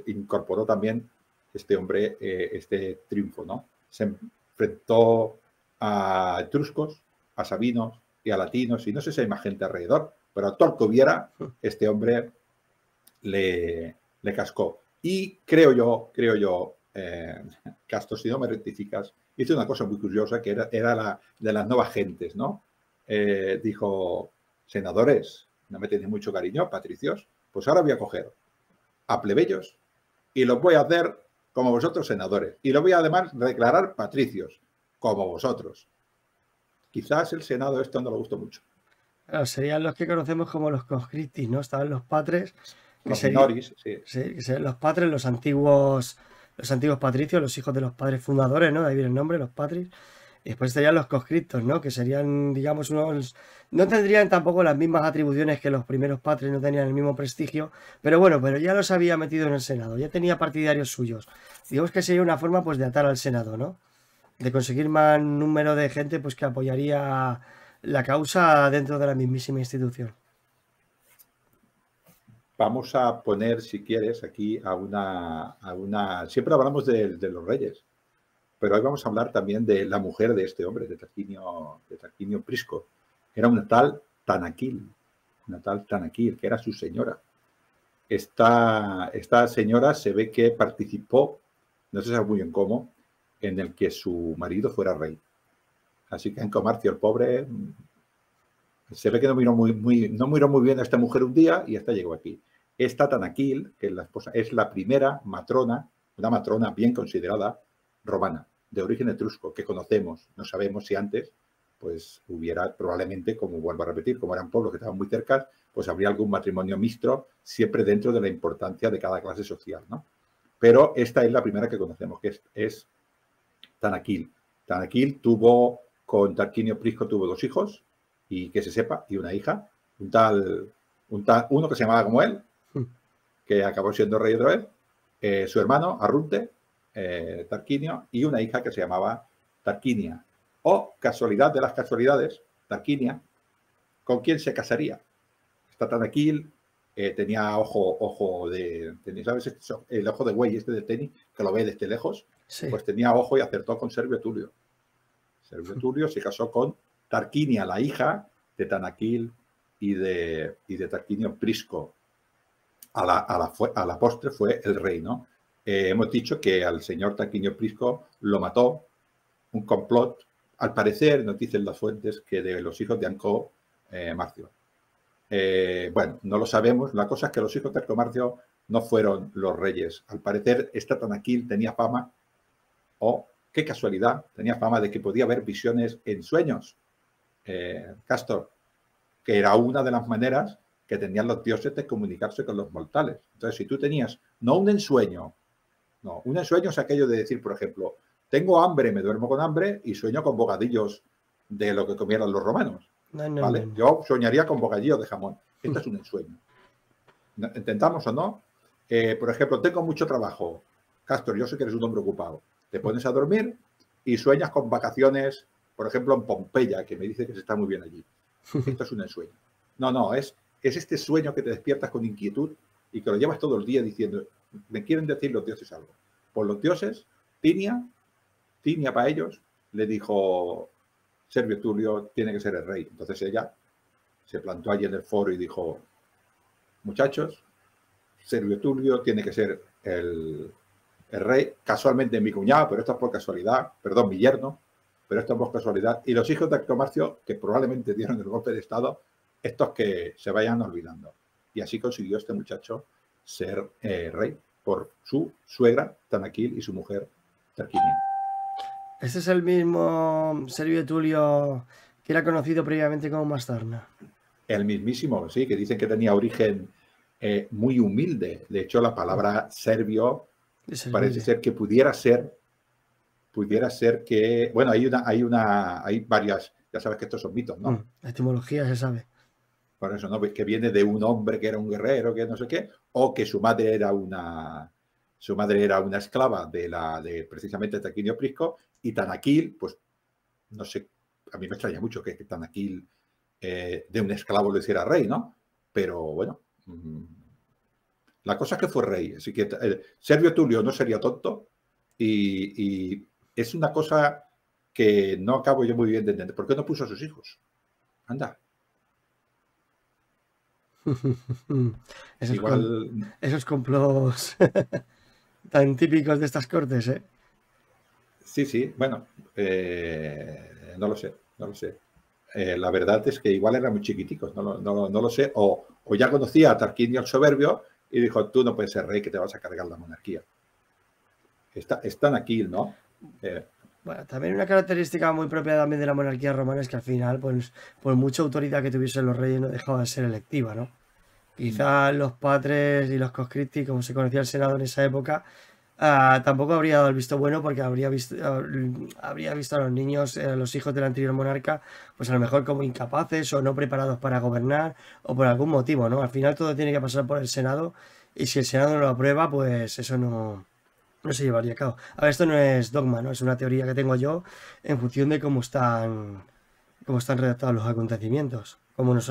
Speaker 1: incorporó también este hombre este triunfo, ¿no? Se enfrentó a etruscos, a sabinos y a latinos, y no sé si hay más gente alrededor, pero a todo el que hubiera, este hombre le cascó. Y creo yo, Castro, si no me rectificas, hizo una cosa muy curiosa que era la de las nuevas gentes, ¿no? Dijo, senadores, no me tenéis mucho cariño, patricios, pues ahora voy a coger a plebeyos y los voy a hacer como vosotros, senadores, y los voy a además declarar patricios, como vosotros. Quizás el Senado esto no le gustó mucho.
Speaker 2: Claro, serían los que conocemos como los conscriptis, ¿no? Estaban los patres,
Speaker 1: los minoris, sí.
Speaker 2: Sí, que serían los patres, los antiguos patricios, los hijos de los padres fundadores, ¿no? De ahí viene el nombre, los patris. Y después estarían los conscriptos, ¿no? Que serían, digamos, unos... No tendrían tampoco las mismas atribuciones que los primeros patres, no tenían el mismo prestigio, pero bueno, pero ya los había metido en el Senado, ya tenía partidarios suyos. Digamos que sería una forma, pues, de atar al Senado, ¿no? de conseguir más número de gente pues que apoyaría la causa dentro de la mismísima institución.
Speaker 1: Vamos a poner, si quieres, aquí siempre hablamos de los reyes, pero hoy vamos a hablar también de la mujer de este hombre, de Tarquinio Prisco. Era una tal Tanaquil, que era su señora. Esta señora se ve que participó, no se sabe muy bien cómo, en el que su marido fuera rey. Así que en Comarcio, el pobre, se ve que no miró muy bien a esta mujer un día y hasta llegó aquí. Esta Tanaquil, que es la esposa, es la primera matrona, una matrona bien considerada, romana, de origen etrusco, que conocemos. No sabemos si antes, pues hubiera probablemente, como vuelvo a repetir, como eran pueblos que estaban muy cerca, pues habría algún matrimonio mixto, siempre dentro de la importancia de cada clase social, ¿no? Pero esta es la primera que conocemos, que es Tanaquil. Tanaquil tuvo, con Tarquinio Prisco tuvo 2 hijos, y que se sepa, y una hija, uno que se llamaba como él, que acabó siendo rey otra vez, su hermano, Arrunte, Tarquinio, y una hija que se llamaba Tarquinia. O, casualidad de las casualidades, Tarquinia, ¿con quién se casaría? Esta Tanaquil tenía ¿sabes? El ojo de güey este del tenis, que lo ve desde lejos,
Speaker 2: Sí.
Speaker 1: pues tenía ojo y acertó con Servio Tulio. Servio Tulio se casó con Tarquinia, la hija de Tanaquil y de Tarquinio Prisco. A la postre fue el rey, ¿no? Hemos dicho que al señor Tarquinio Prisco lo mató un complot, al parecer, nos dicen las fuentes, que de los hijos de Anco Marcio. Bueno, no lo sabemos. La cosa es que los hijos de Anco Marcio no fueron los reyes. Al parecer, esta Tanaquil tenía fama, qué casualidad, tenía fama de que podía ver visiones en sueños. Castor, que era una de las maneras que tenían los dioses de comunicarse con los mortales. Entonces, si tú tenías, no un ensueño es aquello de decir, por ejemplo, tengo hambre, me duermo con hambre y sueño con bocadillos de lo que comieran los romanos. ¿Vale? No. Yo soñaría con bocadillos de jamón. Esto es un ensueño. ¿Intentamos o no? Por ejemplo, tengo mucho trabajo. Castor, yo sé que eres un hombre ocupado. Te pones a dormir y sueñas con vacaciones, por ejemplo, en Pompeya, que me dice que se está muy bien allí. Esto es un ensueño. No, es este sueño que te despiertas con inquietud y que lo llevas todo el día diciendo, me quieren decir los dioses algo. Por los dioses, Tinia para ellos, le dijo, Servio Tulio tiene que ser el rey. Entonces ella se plantó allí en el foro y dijo, muchachos, Servio Tulio tiene que ser el rey. Casualmente mi cuñado, pero esto es por casualidad, perdón, mi yerno, pero esto es por casualidad. Y los hijos de Anco Marcio, que probablemente dieron el golpe de estado, estos que se vayan olvidando. Y así consiguió este muchacho ser rey por su suegra, Tanaquil, y su mujer, Tarquinia.
Speaker 2: Este es el mismo Servio Tulio que era conocido previamente como Mastarna.
Speaker 1: El mismísimo, sí, que dicen que tenía origen muy humilde. De hecho, la palabra serbio parece ser que pudiera ser que, bueno, hay varias, ya sabes que estos son mitos, ¿no?
Speaker 2: La etimología se sabe.
Speaker 1: Por eso, ¿no? Que viene de un hombre que era un guerrero, que no sé qué, o que su madre era una esclava de precisamente Tarquinio Prisco, y Tanaquil, pues, no sé, a mí me extraña mucho que Tanaquil de un esclavo lo hiciera rey, ¿no? Pero bueno, la cosa es que fue rey, así que Servio Tulio no sería tonto y es una cosa que no acabo yo muy bien de entender. ¿Por qué no puso a sus hijos? Anda.
Speaker 2: Esos complots tan típicos de estas cortes, ¿eh?
Speaker 1: Sí, bueno, no lo sé. La verdad es que igual eran muy chiquiticos, no lo sé. O ya conocía a Tarquinio el Soberbio y dijo, tú no puedes ser rey, que te vas a cargar la monarquía. Están aquí, ¿no?
Speaker 2: Bueno, también una característica muy propia también de la monarquía romana es que al final, pues, por mucha autoridad que tuviesen los reyes, no dejaba de ser electiva, ¿no? Quizás los patres y los conscripti, como se conocía el Senado en esa época, tampoco habría dado el visto bueno porque habría visto a los niños, los hijos del anterior monarca, pues a lo mejor como incapaces o no preparados para gobernar o por algún motivo, ¿no? Al final todo tiene que pasar por el Senado y si el Senado no lo aprueba, pues eso no no se llevaría a cabo. A ver, esto no es dogma, ¿no? Es una teoría que tengo yo en función de cómo están redactados los acontecimientos, cómo nos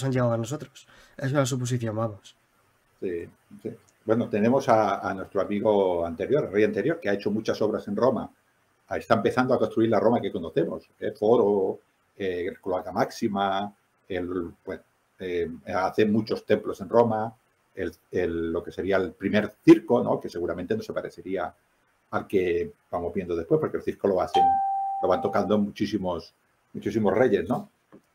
Speaker 2: han llegado a nosotros. Es una suposición, vamos.
Speaker 1: Sí, sí. Bueno, tenemos a nuestro amigo anterior, el rey anterior, que ha hecho muchas obras en Roma. Está empezando a construir la Roma que conocemos, el Foro, Cloaca Máxima, bueno, hace muchos templos en Roma, lo que sería el primer circo, ¿no? Que seguramente no se parecería al que vamos viendo después, porque el circo lo van tocando muchísimos reyes, ¿no?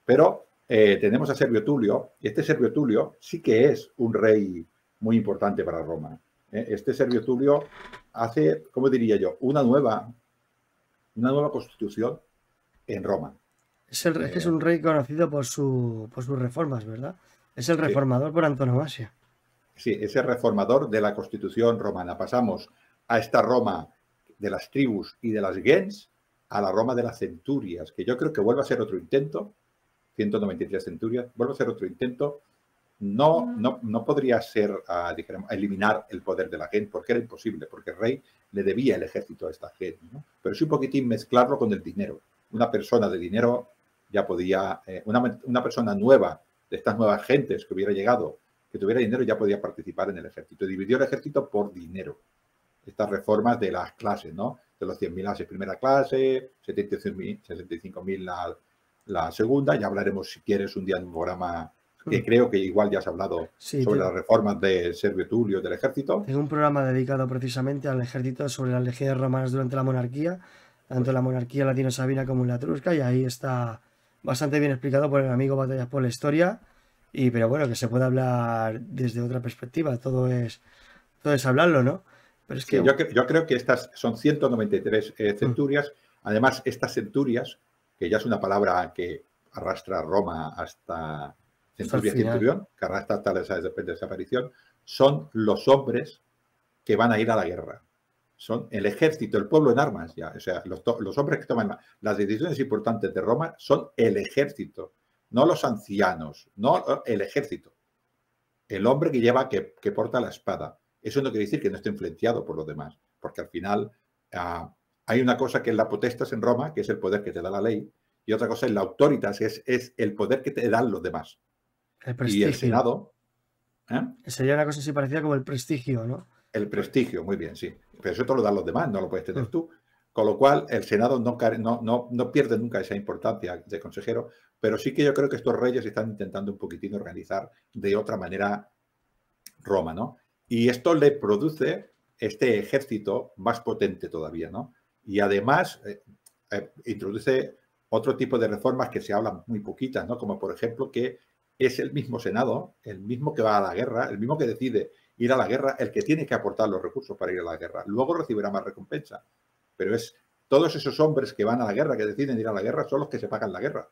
Speaker 1: Pero tenemos a Servio Tulio, y este Servio Tulio sí que es un rey muy importante para Roma. Este Servio Tulio hace, ¿cómo diría yo?, una nueva constitución en Roma.
Speaker 2: Es que es un rey conocido por sus reformas, ¿verdad? Es el
Speaker 1: Sí,
Speaker 2: reformador por antonomasia.
Speaker 1: sí, es el reformador de la constitución romana. Pasamos a esta Roma de las tribus y de las gens a la Roma de las centurias, que yo creo que vuelve a ser otro intento, 193 centurias, vuelve a ser otro intento. No podría ser, dijéramos, eliminar el poder de la gente, porque era imposible, porque el rey le debía el ejército a esta gente, ¿no? Pero sí un poquitín mezclarlo con el dinero. Una persona de dinero ya podía, una persona nueva, de estas nuevas gentes que hubiera llegado, que tuviera dinero, ya podía participar en el ejército. Dividió el ejército por dinero. Estas reformas de las clases, ¿no? De los 100.000 a la primera clase, 75.000 la segunda. Ya hablaremos, si quieres, un día en un programa que creo que igual ya has hablado
Speaker 2: Sí,
Speaker 1: sobre las reformas de Servio Tulio del ejército.
Speaker 2: tengo un programa dedicado precisamente al ejército sobre las legiones romanas durante la monarquía, tanto en
Speaker 1: Pues
Speaker 2: la monarquía latino-sabina como en la etrusca, y ahí está bastante bien explicado por el amigo Batallas por la Historia, pero bueno, que se puede hablar desde otra perspectiva, todo es hablarlo, ¿no? Pero es que,
Speaker 1: sí, yo creo que estas son 193
Speaker 2: mm,
Speaker 1: centurias. Además, estas centurias, que ya es una palabra que arrastra a Roma hasta
Speaker 2: hasta el
Speaker 1: centuria
Speaker 2: final.
Speaker 1: centurión, que arrastra hasta la desaparición, son los hombres que van a ir a la guerra. Son el ejército, el pueblo en armas ya. O sea, los hombres que toman las decisiones importantes de Roma son el ejército, no los ancianos, no el ejército. El hombre que porta la espada. Eso no quiere decir que no esté influenciado por los demás, porque al final hay una cosa que es la potestas en Roma, que es el poder que te da la ley, y otra cosa es la autoritas, es el poder que te dan los demás.
Speaker 2: El
Speaker 1: Y el
Speaker 2: prestigio.
Speaker 1: Senado, ¿eh?
Speaker 2: Sería una cosa así parecida como el prestigio, ¿no?
Speaker 1: El prestigio, muy bien, sí. Pero eso te lo dan los demás, no lo puedes tener
Speaker 2: Mm.
Speaker 1: tú. Con lo cual, el Senado no pierde nunca esa importancia de consejero, pero sí que yo creo que estos reyes están intentando un poquitín organizar de otra manera Roma, ¿no? Y esto le produce este ejército más potente todavía, ¿no? Y además introduce otro tipo de reformas que se hablan muy poquitas, ¿no? Como por ejemplo que es el mismo Senado, el mismo que va a la guerra, el mismo que decide ir a la guerra, el que tiene que aportar los recursos para ir a la guerra. Luego recibirá más recompensa, pero es todos esos hombres que van a la guerra, que deciden ir a la guerra, son los que se pagan la guerra.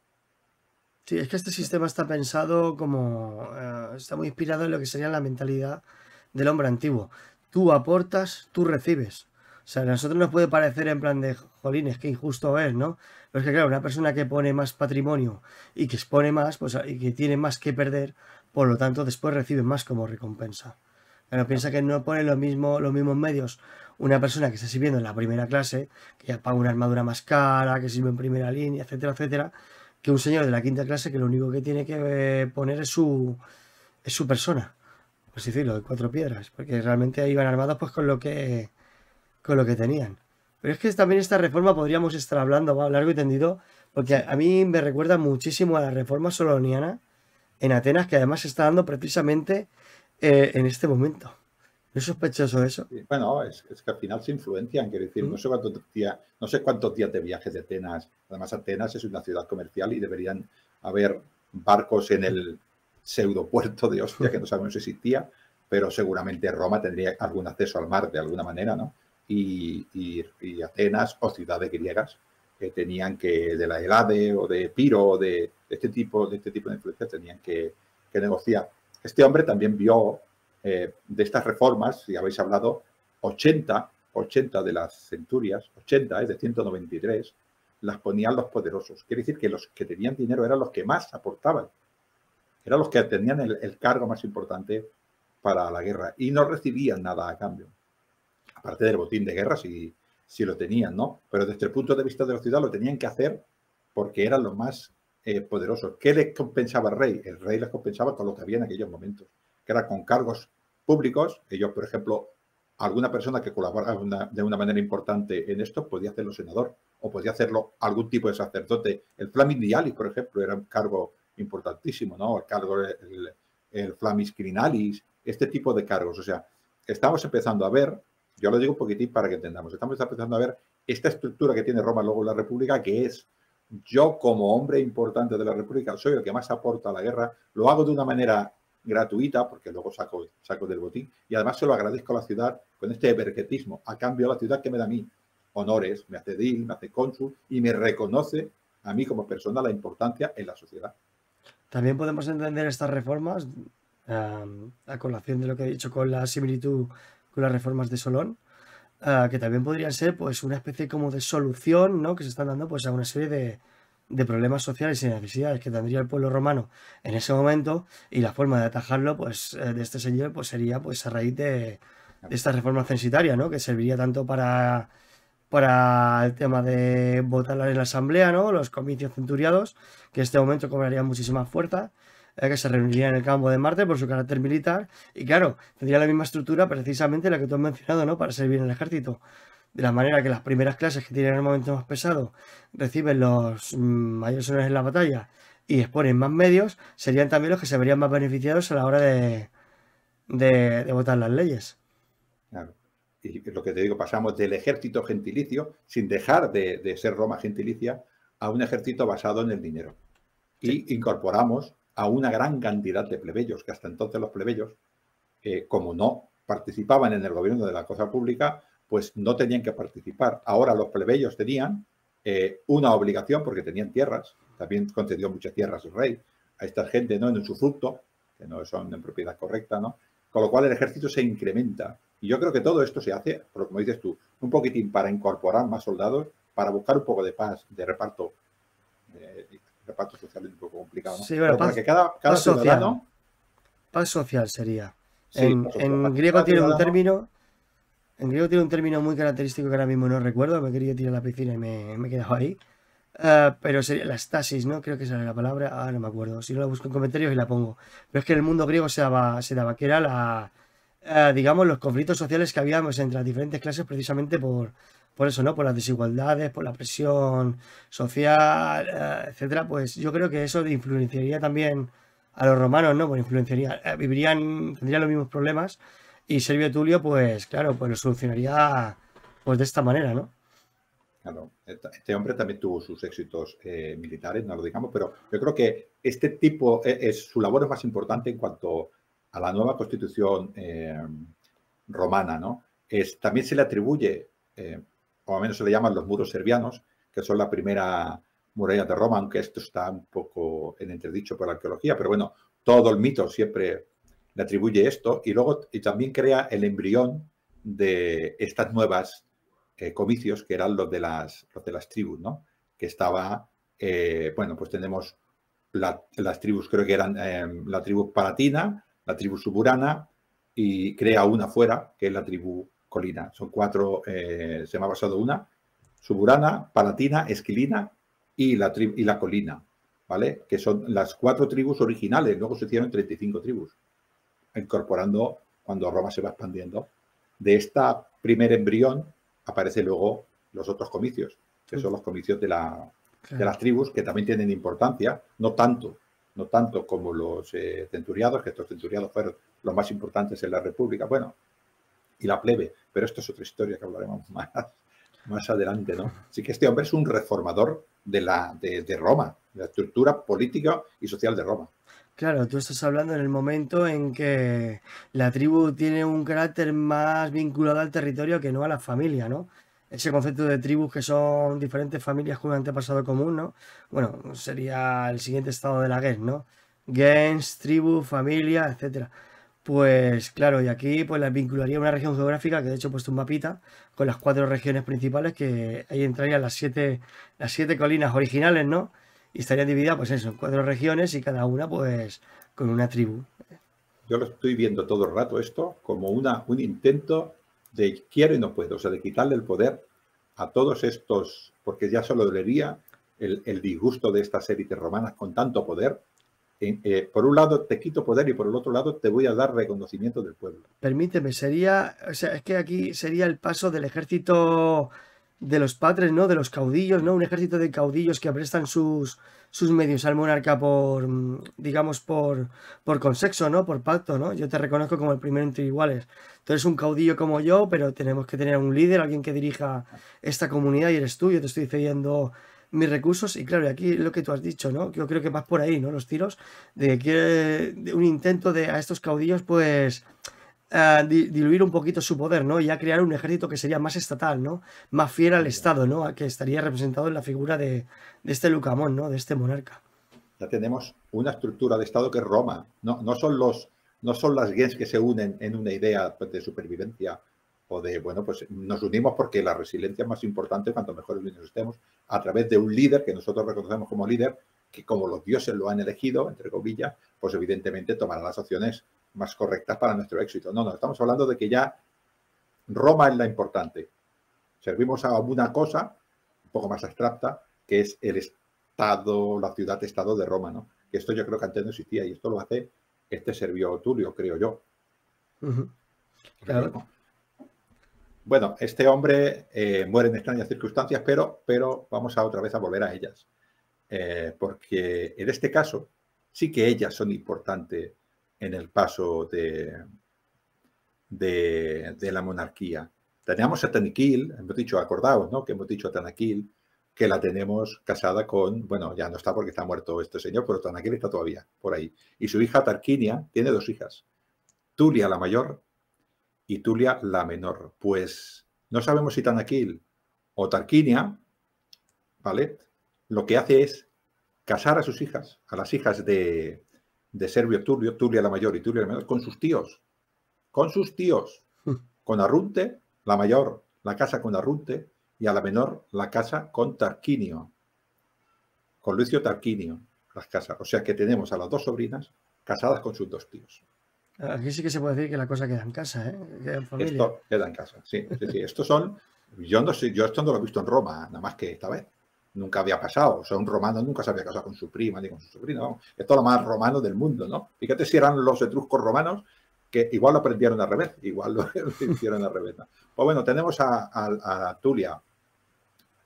Speaker 2: Sí, es que este sistema está pensado como, está muy inspirado en lo que sería la mentalidad del hombre antiguo. Tú aportas, tú recibes. O sea, a nosotros nos puede parecer en plan de, jolines, qué injusto es, ¿no? Pero es que, claro, una persona que pone más patrimonio y que expone más, pues, y que tiene más que perder, por lo tanto, después recibe más como recompensa. Pero piensa que no pone los mismos medios una persona que está sirviendo en la primera clase, que ya paga una armadura más cara, que sirve en primera línea, etcétera, etcétera, que un señor de la quinta clase que lo único que tiene que poner es su persona, por así decirlo, de cuatro piedras, porque realmente iban armados pues con lo que tenían. Pero es que también esta reforma podríamos estar hablando largo y tendido, porque
Speaker 1: Sí.
Speaker 2: a mí me recuerda muchísimo a la reforma soloniana en Atenas, que además se está dando precisamente en este momento. ¿No es sospechoso eso?
Speaker 1: Bueno, es que al final se influencian, quiero decir,
Speaker 2: ¿Mm?
Speaker 1: no sé cuántos días de viaje de Atenas. Además, Atenas es una ciudad comercial y deberían haber barcos en el pseudopuerto de Ostia, que no sabemos si existía, pero seguramente Roma tendría algún acceso al mar de alguna manera, ¿no? Y Atenas o ciudades griegas que tenían que, de la Helade o de Piro o de este tipo de influencias, tenían que negociar. Este hombre también vio de estas reformas, si habéis hablado, 80 de las centurias, 80 de 193, las ponían los poderosos. Quiere decir que los que tenían dinero eran los que más aportaban, eran los que tenían el cargo más importante para la guerra y no recibían nada a cambio. aparte del botín de guerra, si lo tenían, ¿no? Pero desde el punto de vista de la ciudad lo tenían que hacer porque eran los más poderosos. ¿Qué les compensaba el rey? El rey les compensaba con lo que había en aquellos momentos, que era con cargos públicos. Ellos, por ejemplo, alguna persona que colaboraba de una manera importante en esto podía hacerlo senador o podía hacerlo algún tipo de sacerdote. El Flamis Dialis, por ejemplo, era un cargo importantísimo, ¿no? El cargo, el Flamis Crinalis, este tipo de cargos. O sea, estamos empezando a ver, yo lo digo un poquitín para que entendamos, estamos empezando a ver esta estructura que tiene Roma luego la República, que es: yo como hombre importante de la República soy el que más aporta a la guerra, lo hago de una manera gratuita, porque luego saco del botín, y además se lo agradezco a la ciudad con este berquetismo. A cambio, la ciudad que me da a mí honores, me hace edil, me hace cónsul y me reconoce a mí como persona la importancia en la sociedad.
Speaker 2: También podemos entender estas reformas, a colación de lo que he dicho con la similitud con las reformas de Solón, que también podrían ser pues una especie como de solución, ¿no? Que se están dando pues a una serie de problemas sociales y necesidades que tendría el pueblo romano en ese momento, y la forma de atajarlo pues de este señor pues sería pues a raíz de esta reforma censitaria, ¿no? Que serviría tanto para el tema de votar en la asamblea, ¿no? Los comicios centuriados, que en este momento cobrarían muchísima fuerza, que se reunirían en el campo de Marte por su carácter militar, y claro, tendría la misma estructura precisamente la que tú has mencionado, ¿no? Para servir en el ejército. De la manera que las primeras clases que tienen el momento más pesado reciben los mayores honores en la batalla y exponen más medios, serían también los que se verían más beneficiados a la hora de votar las leyes.
Speaker 1: Claro. Y lo que te digo, pasamos del ejército gentilicio, sin dejar de ser Roma gentilicia, a un ejército basado en el dinero.
Speaker 2: Sí.
Speaker 1: Y incorporamos a una gran cantidad de plebeyos, que hasta entonces los plebeyos, como no participaban en el gobierno de la cosa pública, pues no tenían que participar. Ahora los plebeyos tenían una obligación, porque tenían tierras, también concedió muchas tierras el rey a esta gente, ¿no? En usufructo, que no son en propiedad correcta, ¿no? Con lo cual el ejército se incrementa. Y yo creo que todo esto se hace, como dices tú, un poquitín para incorporar más soldados, para buscar un poco de paz, de reparto social es un poco complicado, ¿no?
Speaker 2: Sí, bueno,
Speaker 1: Pero para que cada
Speaker 2: paz social.
Speaker 1: ciudadano...
Speaker 2: Paz social sería.
Speaker 1: Sí,
Speaker 2: En griego
Speaker 1: cada
Speaker 2: tiene un
Speaker 1: ciudadano...
Speaker 2: término. En griego tiene un término muy característico que ahora mismo no recuerdo, me quería tirar a la piscina y me he quedado ahí. Pero sería la estasis, ¿no? Creo que esa era la palabra. No me acuerdo. Si no la busco en comentarios y la pongo. Pero es que en el mundo griego se daba que era digamos, los conflictos sociales que había pues, entre las diferentes clases precisamente por eso, ¿no? Por las desigualdades, por la presión social, etcétera. Pues yo creo que eso influenciaría también a los romanos, ¿no? Pues influenciaría, tendrían los mismos problemas, y Servio Tulio, pues claro, pues lo solucionaría pues de esta manera, ¿no?
Speaker 1: Claro, este hombre también tuvo sus éxitos militares, no lo digamos, pero yo creo que este tipo, su labor es más importante en cuanto a la nueva constitución romana, ¿no? También se le atribuye, o al menos se le llaman los muros servianos, que son la primera muralla de Roma, aunque esto está un poco en entredicho por la arqueología, pero bueno, todo el mito siempre le atribuye esto, y también crea el embrión de estas nuevas comicios, que eran los de las tribus, ¿no? Que estaba, bueno, pues tenemos las tribus, creo que eran la tribu palatina, la tribu suburana, y crea una fuera, que es la tribu colina. Son cuatro, se me ha pasado una: suburana, palatina, esquilina y la colina, ¿vale? Que son las cuatro tribus originales. Luego se hicieron 35 tribus, incorporando cuando Roma se va expandiendo. De esta primer embrión aparecen luego los otros comicios, que son los comicios de las tribus, que también tienen importancia, no tanto como los centuriados, que estos centuriados fueron los más importantes en la República, bueno, y la plebe, pero esto es otra historia que hablaremos más adelante, ¿no? Así que este hombre es un reformador de Roma, de la estructura política y social de Roma.
Speaker 2: Claro, tú estás hablando en el momento en que la tribu tiene un carácter más vinculado al territorio que no a la familia, ¿no? Ese concepto de tribus que son diferentes familias con un antepasado común, ¿no? Bueno, sería el siguiente estado de la gens, ¿no? Gens, tribu, familia, etcétera. Pues claro, y aquí pues la vincularía una región geográfica, que de hecho he puesto un mapita con las 4 regiones principales, que ahí entrarían las siete colinas originales, ¿no? Y estarían divididas, pues eso, en 4 regiones, y cada una, pues, con una tribu.
Speaker 1: Yo lo estoy viendo todo el rato esto como un intento de quiero y no puedo, o sea, de quitarle el poder a todos estos, porque ya solo dolería el disgusto de estas élites romanas con tanto poder. Por un lado te quito poder y por el otro lado te voy a dar reconocimiento del pueblo.
Speaker 2: Permíteme, sería, o sea, es que aquí sería el paso del ejército de los patres, ¿no? De los caudillos, ¿no? Un ejército de caudillos que prestan sus medios al monarca por, digamos, por consexo, ¿no? Por pacto, ¿no? Yo te reconozco como el primero entre iguales. Tú eres un caudillo como yo, pero tenemos que tener un líder, alguien que dirija esta comunidad y eres tú. Yo te estoy cediendo mis recursos y claro, y aquí lo que tú has dicho, ¿no? Yo creo que vas por ahí, ¿no? Los tiros de que de un intento de a estos caudillos, pues diluir un poquito su poder, ¿no? Y ya crear un ejército que sería más estatal, ¿no? Más fiel al Estado, ¿no? A que estaría representado en la figura de este Lucamón, ¿no? De este monarca.
Speaker 1: Ya tenemos una estructura de Estado que es Roma. No son las gens que se unen en una idea pues, de supervivencia o de, bueno, pues nos unimos porque la resiliencia es más importante cuanto mejor unidos estemos a través de un líder que nosotros reconocemos como líder, que como los dioses lo han elegido, entre comillas, pues evidentemente tomará las opciones más correctas para nuestro éxito. No, estamos hablando de que ya Roma es la importante. Servimos a una cosa un poco más abstracta, que es el Estado, la ciudad-estado de Roma, ¿no? Que esto yo creo que antes no existía y esto lo hace este Servio Tulio, creo yo.
Speaker 2: Claro.
Speaker 1: Bueno, este hombre muere en extrañas circunstancias, pero vamos a otra vez a volver a ellas. Porque en este caso sí que ellas son importantes en el paso de la monarquía. Teníamos a Tanaquil, hemos dicho, acordaos, ¿no? Que hemos dicho a Tanaquil, que la tenemos casada con, bueno, ya no está porque está muerto este señor, pero Tanaquil está todavía por ahí. Y su hija Tarquinia tiene 2 hijas, Tulia la mayor y Tulia la menor. Pues no sabemos si Tanaquil o Tarquinia, ¿vale? Lo que hace es casar a sus hijas, a las hijas de Servio Tulio, Tulia la mayor y Tulia la menor, con sus tíos. Con Arrunte, la mayor la casa con Arrunte y a la menor la casa con Tarquinio, con Lucio Tarquinio, las casas. O sea que tenemos a las 2 sobrinas casadas con sus 2 tíos.
Speaker 2: Aquí sí que se puede decir que la cosa queda en casa, ¿eh? Queda en familia.
Speaker 1: Esto queda en casa, sí. Estos son, yo no sé, yo esto no lo he visto en Roma, nada más que esta vez. Nunca había pasado, o sea, un romano nunca se había casado con su prima ni con su sobrina, vamos. Esto es lo más romano del mundo, ¿no? Fíjate si eran los etruscos romanos que igual lo aprendieron al revés, igual lo hicieron al revés, ¿no? Pues bueno, tenemos a Tulia,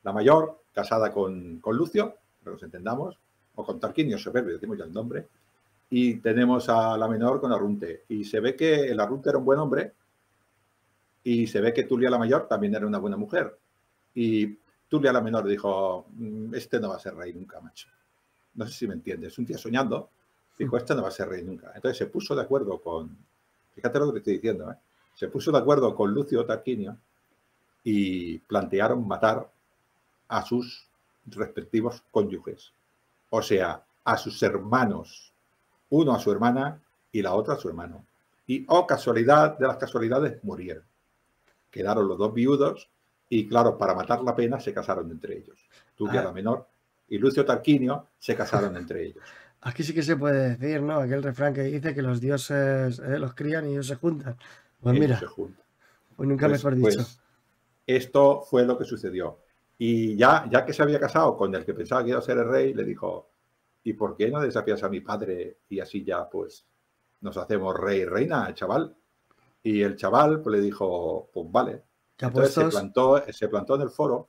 Speaker 1: la mayor, casada con Lucio, para que nos entendamos, o con Tarquinio Soberbio, decimos ya el nombre, y tenemos a la menor con Arrunte. Y se ve que el Arrunte era un buen hombre y se ve que Tulia la mayor también era una buena mujer. Y Tulia la menor dijo, este no va a ser rey nunca, macho. No sé si me entiendes. Un día soñando, dijo, este no va a ser rey nunca. Entonces se puso de acuerdo con, fíjate lo que te estoy diciendo, ¿eh? Se puso de acuerdo con Lucio Tarquinio y plantearon matar a sus respectivos cónyuges. O sea, a sus hermanos. Uno a su hermana y la otra a su hermano. Y, oh casualidad de las casualidades, murieron. Quedaron los 2 viudos y, claro, para matar la pena se casaron entre ellos. Tulia la menor y Lucio Tarquinio se casaron entre ellos.
Speaker 2: Aquí sí que se puede decir, ¿no? Aquel refrán que dice que los dioses los crían y ellos se juntan. Pues
Speaker 1: ellos
Speaker 2: mira,
Speaker 1: se juntan.
Speaker 2: pues nunca mejor dicho.
Speaker 1: Pues esto fue lo que sucedió. Y ya que se había casado con el que pensaba que iba a ser el rey, le dijo, ¿y por qué no desafías a mi padre y así ya pues nos hacemos rey y reina, chaval? Y el chaval pues le dijo, pues vale. Entonces se plantó en el foro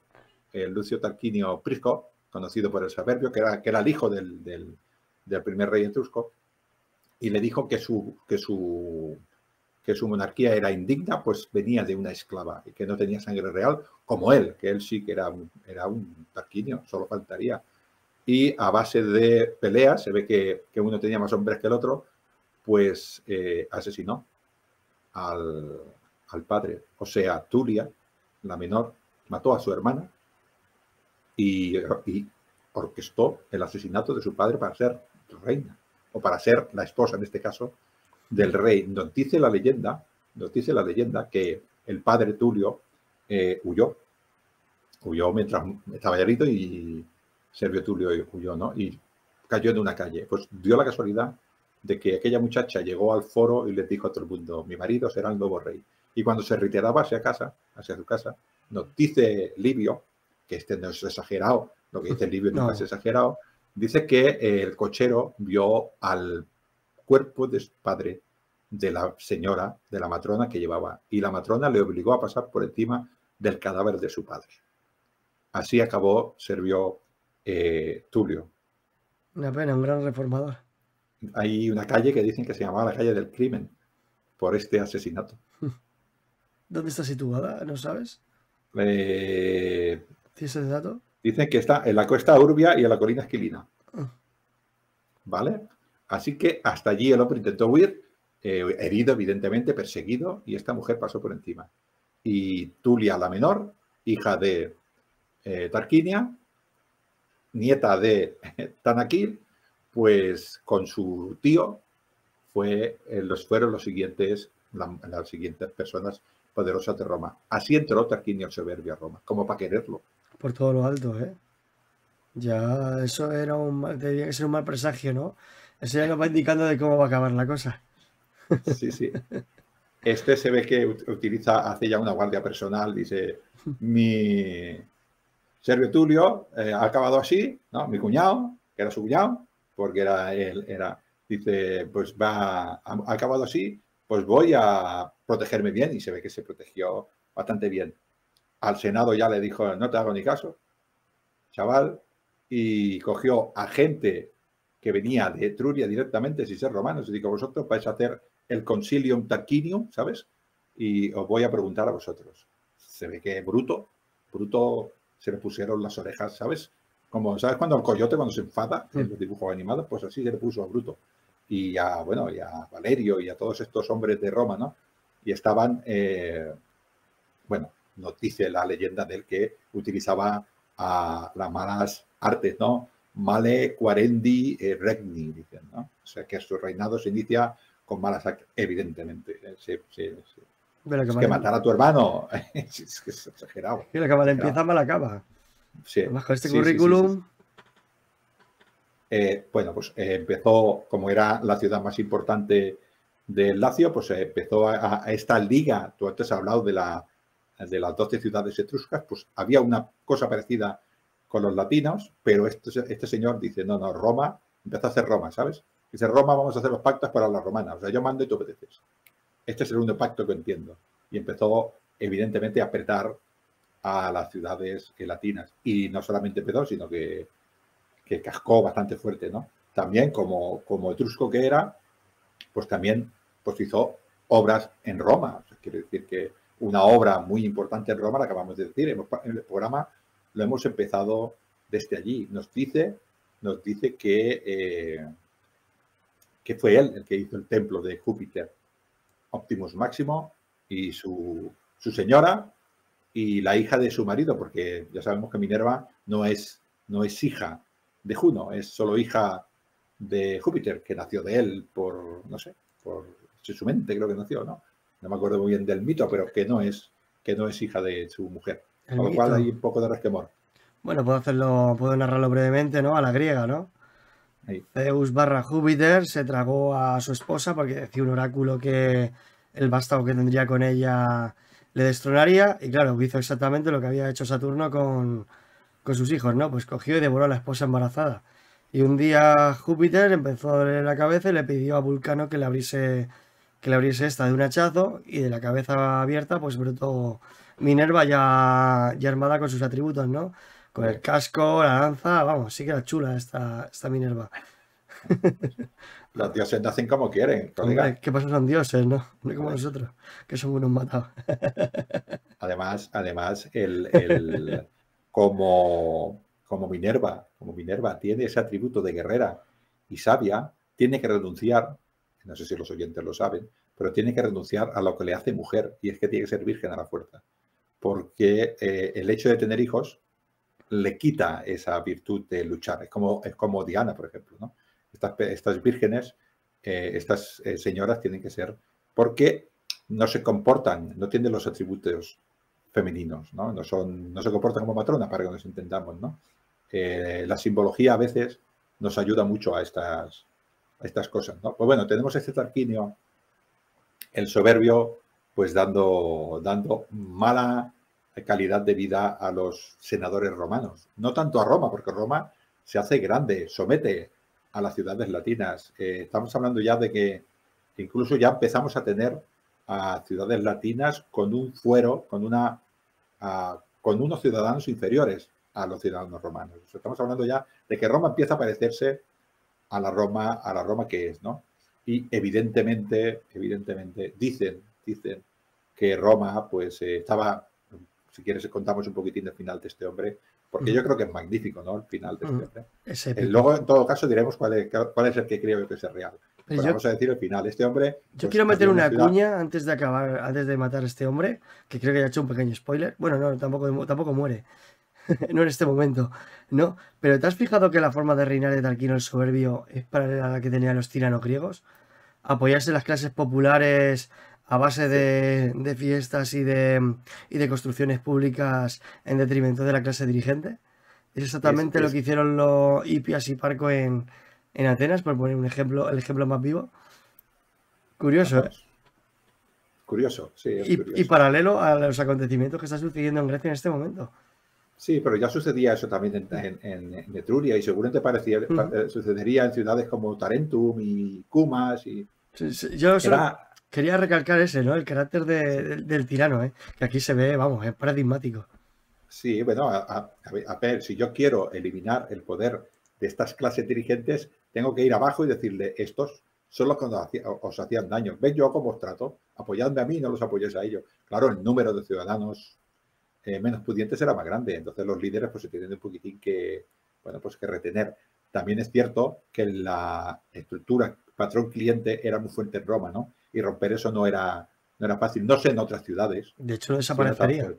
Speaker 1: el Lucio Tarquinio Prisco, conocido por el Soberbio, que era el hijo del primer rey etrusco, y le dijo que su monarquía era indigna, pues venía de una esclava y que no tenía sangre real, como él, que él sí que era un Tarquinio, solo faltaría. Y a base de peleas, se ve que uno tenía más hombres que el otro, pues asesinó al padre. O sea, Tulia, la menor, mató a su hermana y orquestó el asesinato de su padre para ser reina, o para ser la esposa, en este caso, del rey. Nos dice la leyenda que el padre Tulio huyó mientras estaba llanito y Servio Tulio huyó, ¿no? Y cayó en una calle. Pues dio la casualidad de que aquella muchacha llegó al foro y les dijo a todo el mundo, mi marido será el nuevo rey. Y cuando se retiraba hacia su casa, nos dice Livio, que este no es exagerado, lo que dice Livio nunca es exagerado, dice que el cochero vio al cuerpo de su padre, de la señora, de la matrona que llevaba, y la matrona le obligó a pasar por encima del cadáver de su padre. Así acabó Servio Tulio.
Speaker 2: Una pena, un gran reformador.
Speaker 1: Hay una calle que dicen que se llamaba la calle del crimen por este asesinato.
Speaker 2: ¿Dónde está situada? ¿No sabes?
Speaker 1: ¿Tienes
Speaker 2: ese dato?
Speaker 1: Dicen que está en la Cuesta Urbia y en la colina Esquilina. ¿Vale? Así que hasta allí el hombre intentó huir, herido, evidentemente, perseguido, y esta mujer pasó por encima. Y Tulia, la menor, hija de Tarquinia, nieta de Tanaquil, pues con su tío fueron las siguientes personas poderosas de Roma. Así entró Tarquinio el Soberbio a Roma, como para quererlo.
Speaker 2: Por todo lo alto, ¿eh? Ya, eso era debía ser un mal presagio, ¿no? Eso ya nos va indicando de cómo va a acabar la cosa.
Speaker 1: Sí, sí. Este se ve que hace ya una guardia personal, dice, mi Servio Tulio ha acabado así, ¿no? Mi cuñado, que era su cuñado, porque dice, pues ha acabado así, pues voy a protegerme bien, y se ve que se protegió bastante bien. Al Senado ya le dijo, no te hago ni caso, chaval, y cogió a gente que venía de Etruria directamente, sin ser romanos, y dijo, vosotros vais a hacer el Concilium Tarquinium, ¿sabes? Y os voy a preguntar a vosotros. Se ve que Bruto se le pusieron las orejas, ¿sabes? Como, ¿sabes cuando el coyote, cuando se enfada en los dibujos animados? Pues así se le puso a Bruto. Y a Valerio y a todos estos hombres de Roma, ¿no? Y estaban, nos dice la leyenda de él que utilizaba a las malas artes, ¿no? Male quarendi regni, dicen, ¿no? O sea, que su reinado se inicia con malas artes, evidentemente. Es que matar a tu hermano es exagerado.
Speaker 2: Y lo que mal empieza, mal acaba.
Speaker 1: Sí.
Speaker 2: Además, con este currículum...
Speaker 1: pues empezó, como era la ciudad más importante del Lacio, pues empezó a esta liga. Tú antes has hablado de las 12 ciudades etruscas, pues había una cosa parecida con los latinos, pero este señor dice, no, Roma, empezó a hacer Roma, ¿sabes? Dice, Roma, vamos a hacer los pactos para la romana, o sea, yo mando y tú obedeces. Este es el único pacto que entiendo. Y empezó, evidentemente, a apretar a las ciudades latinas. Y no solamente empezó, sino que cascó bastante fuerte, ¿no? También, como etrusco que era, pues también pues hizo obras en Roma. O sea, quiere decir que una obra muy importante en Roma, la acabamos de decir, en el programa lo hemos empezado desde allí. Nos dice que fue él el que hizo el templo de Júpiter, Optimus Máximo, y su señora y la hija de su marido, porque ya sabemos que Minerva no es hija de Juno, es solo hija de Júpiter, que nació de él por su mente, creo que nació, ¿no? No me acuerdo muy bien del mito, pero que no es hija de su mujer. Con lo cual hay un poco de resquemor.
Speaker 2: Bueno, puedo narrarlo brevemente, ¿no? A la griega, ¿no? Ahí. Zeus / Júpiter se tragó a su esposa porque decía un oráculo que el vástago que tendría con ella le destronaría, y claro, hizo exactamente lo que había hecho Saturno con sus hijos, ¿no? Pues cogió y devoró a la esposa embarazada. Y un día Júpiter empezó a doler la cabeza y le pidió a Vulcano que le abriese esta de un hachazo, y de la cabeza abierta pues brotó Minerva ya armada con sus atributos, ¿no? Con el casco, la lanza, vamos, sí que era chula esta Minerva.
Speaker 1: Los dioses nacen como quieren,
Speaker 2: colega. ¿Qué pasa? Son dioses, ¿no? No como nosotros, que somos unos matados.
Speaker 1: Además, como Minerva tiene ese atributo de guerrera y sabia, tiene que renunciar, no sé si los oyentes lo saben, pero tiene que renunciar a lo que le hace mujer, y es que tiene que ser virgen a la fuerza. Porque el hecho de tener hijos le quita esa virtud de luchar. Es como Diana, por ejemplo, ¿no? Estas vírgenes, estas señoras tienen que ser, porque no se comportan, no tienen los atributos femeninos, ¿no? No se comportan como matrona, para que nos entendamos, ¿no? La simbología a veces nos ayuda mucho a estas cosas, ¿no? Pues bueno, tenemos este Tarquinio, el Soberbio, pues dando mala calidad de vida a los senadores romanos. No tanto a Roma, porque Roma se hace grande, somete a las ciudades latinas. Estamos hablando ya de que incluso ya empezamos a tener a ciudades latinas con un fuero, con unos ciudadanos inferiores a los ciudadanos romanos. Estamos hablando ya de que Roma empieza a parecerse a la Roma que es, ¿no? Y evidentemente dicen que Roma, pues estaba, si quieres contamos un poquitín del final de este hombre, porque yo creo que es magnífico, ¿no? El final de este hombre.
Speaker 2: Es épico.
Speaker 1: Luego, en todo caso, diremos cuál es el que creo que es el real. Pero vamos a decir el final. Este hombre...
Speaker 2: Yo quiero meter una cuña antes de acabar, antes de matar a este hombre, que creo que ya he hecho un pequeño spoiler. Bueno, no, tampoco muere. No en este momento, ¿no? Pero ¿te has fijado que la forma de reinar de Tarquino el Soberbio es paralela a la que tenían los tiranos griegos? Apoyarse en las clases populares a base de fiestas y de construcciones públicas en detrimento de la clase dirigente. Es exactamente lo que hicieron los Hipias y Parco en Atenas, por poner un ejemplo, el ejemplo más vivo. Curioso, ¿eh?
Speaker 1: Curioso, sí.
Speaker 2: Y paralelo a los acontecimientos que están sucediendo en Grecia en este momento.
Speaker 1: Sí, pero ya sucedía eso también en Etruria y seguramente sucedería en ciudades como Tarentum y Cumas.
Speaker 2: Yo quería recalcar ese, ¿no? El carácter del tirano, ¿eh? Que aquí se ve, vamos, es paradigmático.
Speaker 1: Sí, bueno, a ver, si yo quiero eliminar el poder de estas clases dirigentes, tengo que ir abajo y decirle, estos son los que os hacían daño. ¿Ven yo cómo os trato? Apoyadme a mí, no los apoyéis a ellos. Claro, el número de ciudadanos menos pudientes era más grande. Entonces los líderes pues se tienen un poquitín que retener. También es cierto que la estructura patrón-cliente era muy fuerte en Roma, ¿no? Y romper eso no era fácil. No sé en otras ciudades.
Speaker 2: De hecho, no desaparecería.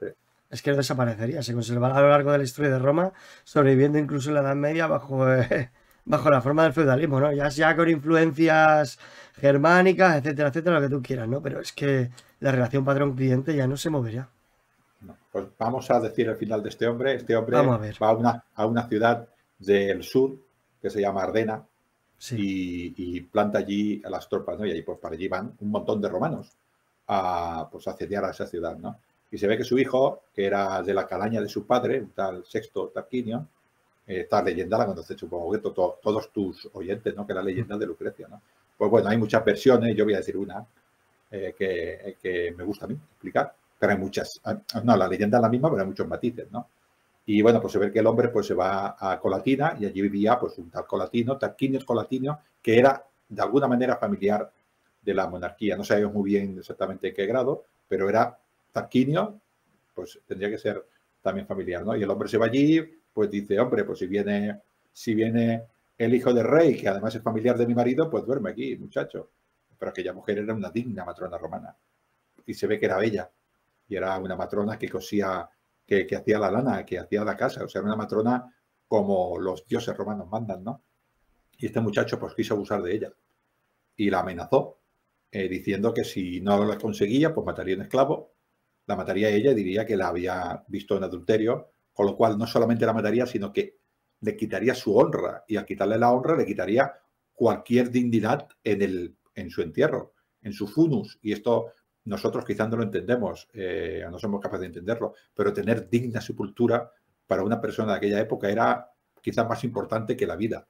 Speaker 2: Es que no desaparecería. Se conservará a lo largo de la historia de Roma, sobreviviendo incluso en la Edad Media bajo la forma del feudalismo, ¿no? Ya con influencias germánicas, etcétera, etcétera, lo que tú quieras, ¿no? Pero es que la relación patrón-cliente ya no se movería.
Speaker 1: No, pues vamos a decir el final de este hombre. Este hombre va a una ciudad del sur que se llama Ardena y planta allí a las tropas, ¿no? Y ahí pues para allí van un montón de romanos a asediar a esa ciudad, ¿no? Y se ve que su hijo, que era de la calaña de su padre, un tal Sexto Tarquinio, esta leyenda la conoce, supongo que todos tus oyentes, ¿no? Que la leyenda de Lucrecia, ¿no? Pues bueno, hay muchas versiones, yo voy a decir una que me gusta a mí explicar, pero hay muchas. No, la leyenda es la misma, pero hay muchos matices, ¿no? Y bueno, pues se ve que el hombre pues se va a Colatina y allí vivía pues un tal Colatino, Tarquinio Colatino, que era de alguna manera familiar de la monarquía. No sabemos muy bien exactamente en qué grado, pero era Tarquinio, pues tendría que ser también familiar, ¿no? Y el hombre se va allí, pues dice, hombre, pues si viene el hijo del rey, que además es familiar de mi marido, pues duerme aquí, muchacho. Pero aquella mujer era una digna matrona romana. Y se ve que era bella. Y era una matrona que cosía, que hacía la lana, que hacía la casa. O sea, era una matrona como los dioses romanos mandan, ¿no? Y este muchacho pues quiso abusar de ella. Y la amenazó, diciendo que si no lo conseguía, pues mataría a un esclavo. La mataría a ella y diría que la había visto en adulterio. Con lo cual no solamente la mataría, sino que le quitaría su honra. Y al quitarle la honra, le quitaría cualquier dignidad en su entierro, en su funus. Y esto nosotros quizás no lo entendemos, no somos capaces de entenderlo, pero tener digna sepultura para una persona de aquella época era quizás más importante que la vida.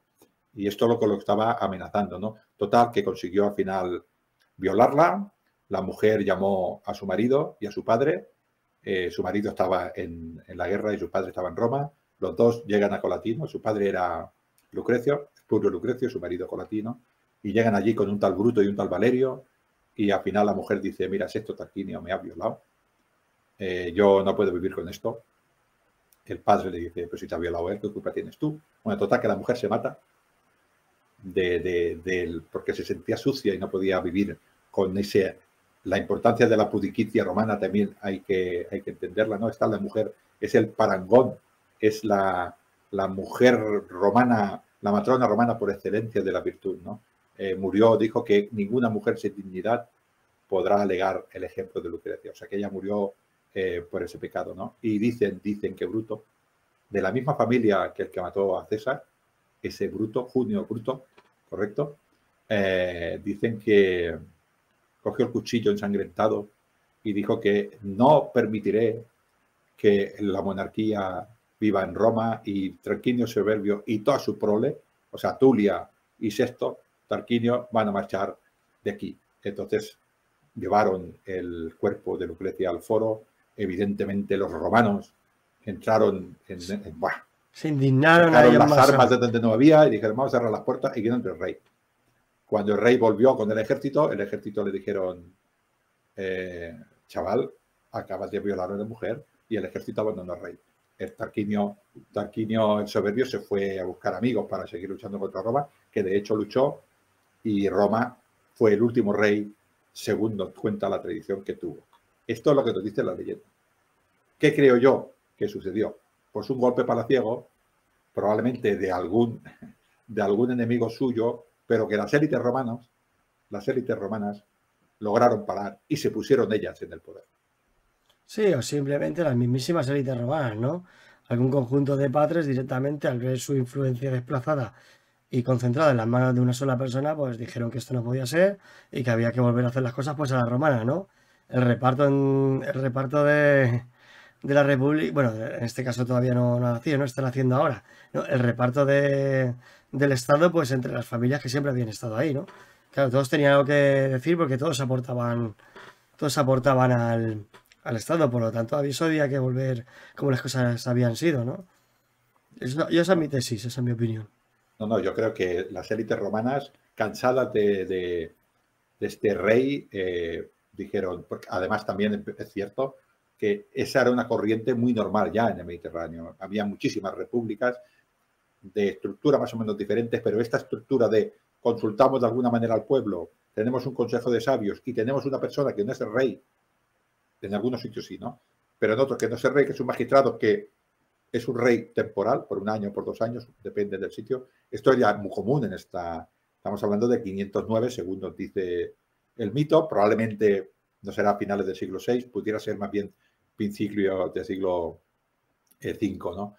Speaker 1: Y esto es lo que lo estaba amenazando, ¿no? Total, que consiguió al final violarla. La mujer llamó a su marido y a su padre. Su marido estaba en la guerra y su padre estaba en Roma. Los dos llegan a Colatino. Su padre era Lucrecio, Publio Lucrecio, su marido Colatino. Y llegan allí con un tal Bruto y un tal Valerio. Y al final la mujer dice, mira, Sexto Tarquinio me ha violado. Yo no puedo vivir con esto. El padre le dice, pues si te ha violado él, ¿qué culpa tienes tú? Bueno, total, que la mujer se mata porque se sentía sucia y no podía vivir con ese... La importancia de la pudiquicia romana también hay que entenderla, ¿no? Esta la mujer, es el parangón, es la mujer romana, la matrona romana por excelencia de la virtud, ¿no? Murió, dijo que ninguna mujer sin dignidad podrá alegar el ejemplo de Lucrecia. O sea, que ella murió por ese pecado, ¿no? Y dicen que Bruto, de la misma familia que el que mató a César, ese Bruto, Junio Bruto, ¿correcto? Dicen que cogió el cuchillo ensangrentado y dijo que no permitiré que la monarquía viva en Roma, y Tarquinio Soberbio y toda su prole, o sea, Tulia y Sexto Tarquinio, van a marchar de aquí. Entonces llevaron el cuerpo de Lucrecia al foro. Evidentemente los romanos entraron
Speaker 2: se indignaron ahí
Speaker 1: sacaron
Speaker 2: en
Speaker 1: las armas de
Speaker 2: masa.
Speaker 1: donde no había y dijeron, vamos a cerrar las puertas y que no entre el rey. Cuando el rey volvió con el ejército le dijeron, chaval, acabas de violar a una mujer, y el ejército abandonó al rey. El Tarquinio el Soberbio se fue a buscar amigos para seguir luchando contra Roma, que de hecho luchó, y Roma fue el último rey, según nos cuenta la tradición, que tuvo. Esto es lo que nos dice la leyenda. ¿Qué creo yo que sucedió? Pues un golpe palaciego, probablemente de algún enemigo suyo, pero que las élites romanas lograron parar y se pusieron ellas en el poder.
Speaker 2: Sí, o simplemente las mismísimas élites romanas, ¿no? Algún conjunto de patres directamente, al ver su influencia desplazada y concentrada en las manos de una sola persona, pues dijeron que esto no podía ser y que había que volver a hacer las cosas pues a la romana, ¿no? El reparto de la República, bueno, en este caso todavía no ha nacido, no están haciendo ahora, ¿no? El reparto del Estado, pues entre las familias que siempre habían estado ahí, ¿no? Claro, todos tenían algo que decir porque todos aportaban al Estado, por lo tanto, eso había que volver como las cosas habían sido, ¿no? Esa es mi tesis, esa es mi opinión.
Speaker 1: No, yo creo que las élites romanas, cansadas de este rey, dijeron, porque además también es cierto que esa era una corriente muy normal ya en el Mediterráneo. Había muchísimas repúblicas de estructura más o menos diferentes, pero esta estructura de consultamos de alguna manera al pueblo, tenemos un consejo de sabios y tenemos una persona que no es el rey, en algunos sitios sí, ¿no? Pero en otros que no es el rey, que es un magistrado que es un rey temporal, por un año, por 2 años, depende del sitio. Esto es ya muy común estamos hablando de 509, según nos dice el mito, probablemente no será a finales del siglo VI, pudiera ser más bien principio del siglo V, ¿no?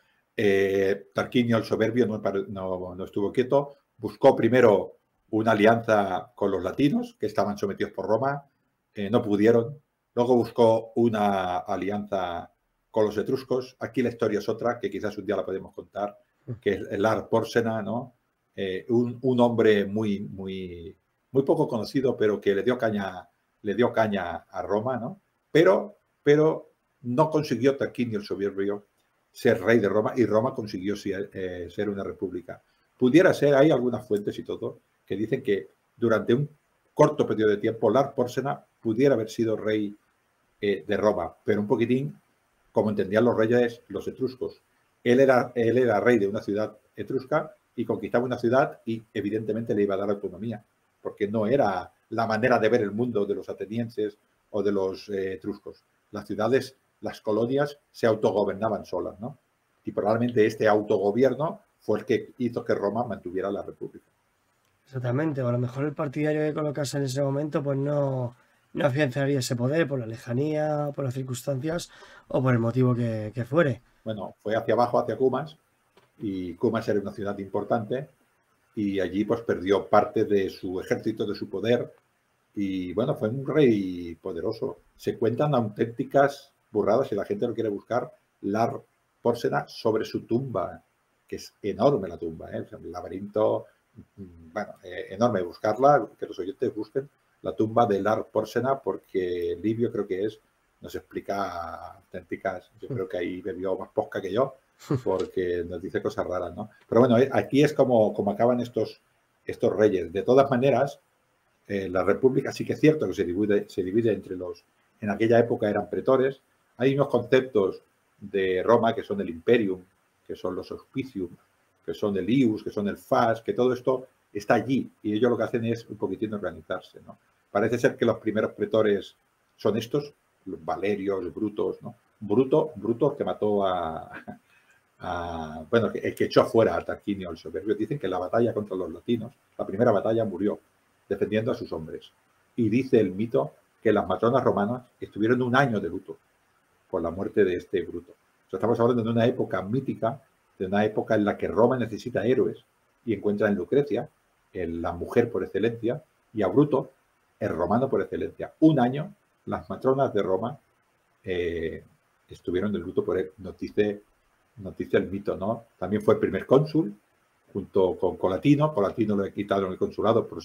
Speaker 1: Tarquinio el Soberbio no estuvo quieto, buscó primero una alianza con los latinos, que estaban sometidos por Roma, no pudieron. Luego buscó una alianza con los etruscos. Aquí la historia es otra, que quizás un día la podemos contar, que es el Lar Pórsena, ¿no? Un hombre muy poco conocido, pero que le dio caña a Roma, ¿no? Pero no consiguió Tarquinio el Soberbio ser rey de Roma, y Roma consiguió ser una república. Pudiera ser, hay algunas fuentes y todo, que dicen que durante un corto periodo de tiempo Lar Pórsena pudiera haber sido rey de Roma, pero un poquitín como entendían los reyes, los etruscos. Él era rey de una ciudad etrusca y conquistaba una ciudad y evidentemente le iba a dar autonomía, porque no era la manera de ver el mundo de los atenienses o de los etruscos. Las ciudades, las colonias se autogobernaban solas, ¿no? Y probablemente este autogobierno fue el que hizo que Roma mantuviera la república.
Speaker 2: Exactamente, o a lo mejor el partidario que colocase en ese momento, pues no afianzaría ese poder por la lejanía, por las circunstancias o por el motivo que fuere.
Speaker 1: Bueno, fue hacia abajo, hacia Cumas, y Cumas era una ciudad importante, y allí pues perdió parte de su ejército, de su poder, y bueno, fue un rey poderoso. Se cuentan auténticas burradas, si la gente lo quiere buscar, Lar Pórsena sobre su tumba, que es enorme la tumba, ¿eh? Un laberinto, bueno, enorme. Buscarla, que los oyentes busquen la tumba de Lar Pórsena, porque Livio creo que nos explica auténticas, yo creo que ahí bebió más posca que yo, porque nos dice cosas raras, ¿no? Pero bueno, aquí es como acaban estos reyes. De todas maneras, la república sí que es cierto que se divide entre en aquella época eran pretores. Hay unos conceptos de Roma que son el imperium, que son los auspicium, que son el ius, que son el fas, que todo esto está allí, y ellos lo que hacen es un poquitín organizarse, ¿no? Parece ser que los primeros pretores son estos, los Valerios, Brutos, ¿no? Bruto que mató bueno, el que echó afuera a Tarquinio el Soberbio. Dicen que en la batalla contra los latinos, la primera batalla, murió defendiendo a sus hombres. Y dice el mito que las matronas romanas estuvieron un año de luto por la muerte de este Bruto. O sea, estamos hablando de una época mítica, de una época en la que Roma necesita héroes y encuentra en Lucrecia la mujer por excelencia, y a Bruto, el romano por excelencia. Un año las matronas de Roma estuvieron de luto por él, nos dice el mito, ¿no? También fue el primer cónsul, junto con Colatino. Colatino le quitaron el consulado por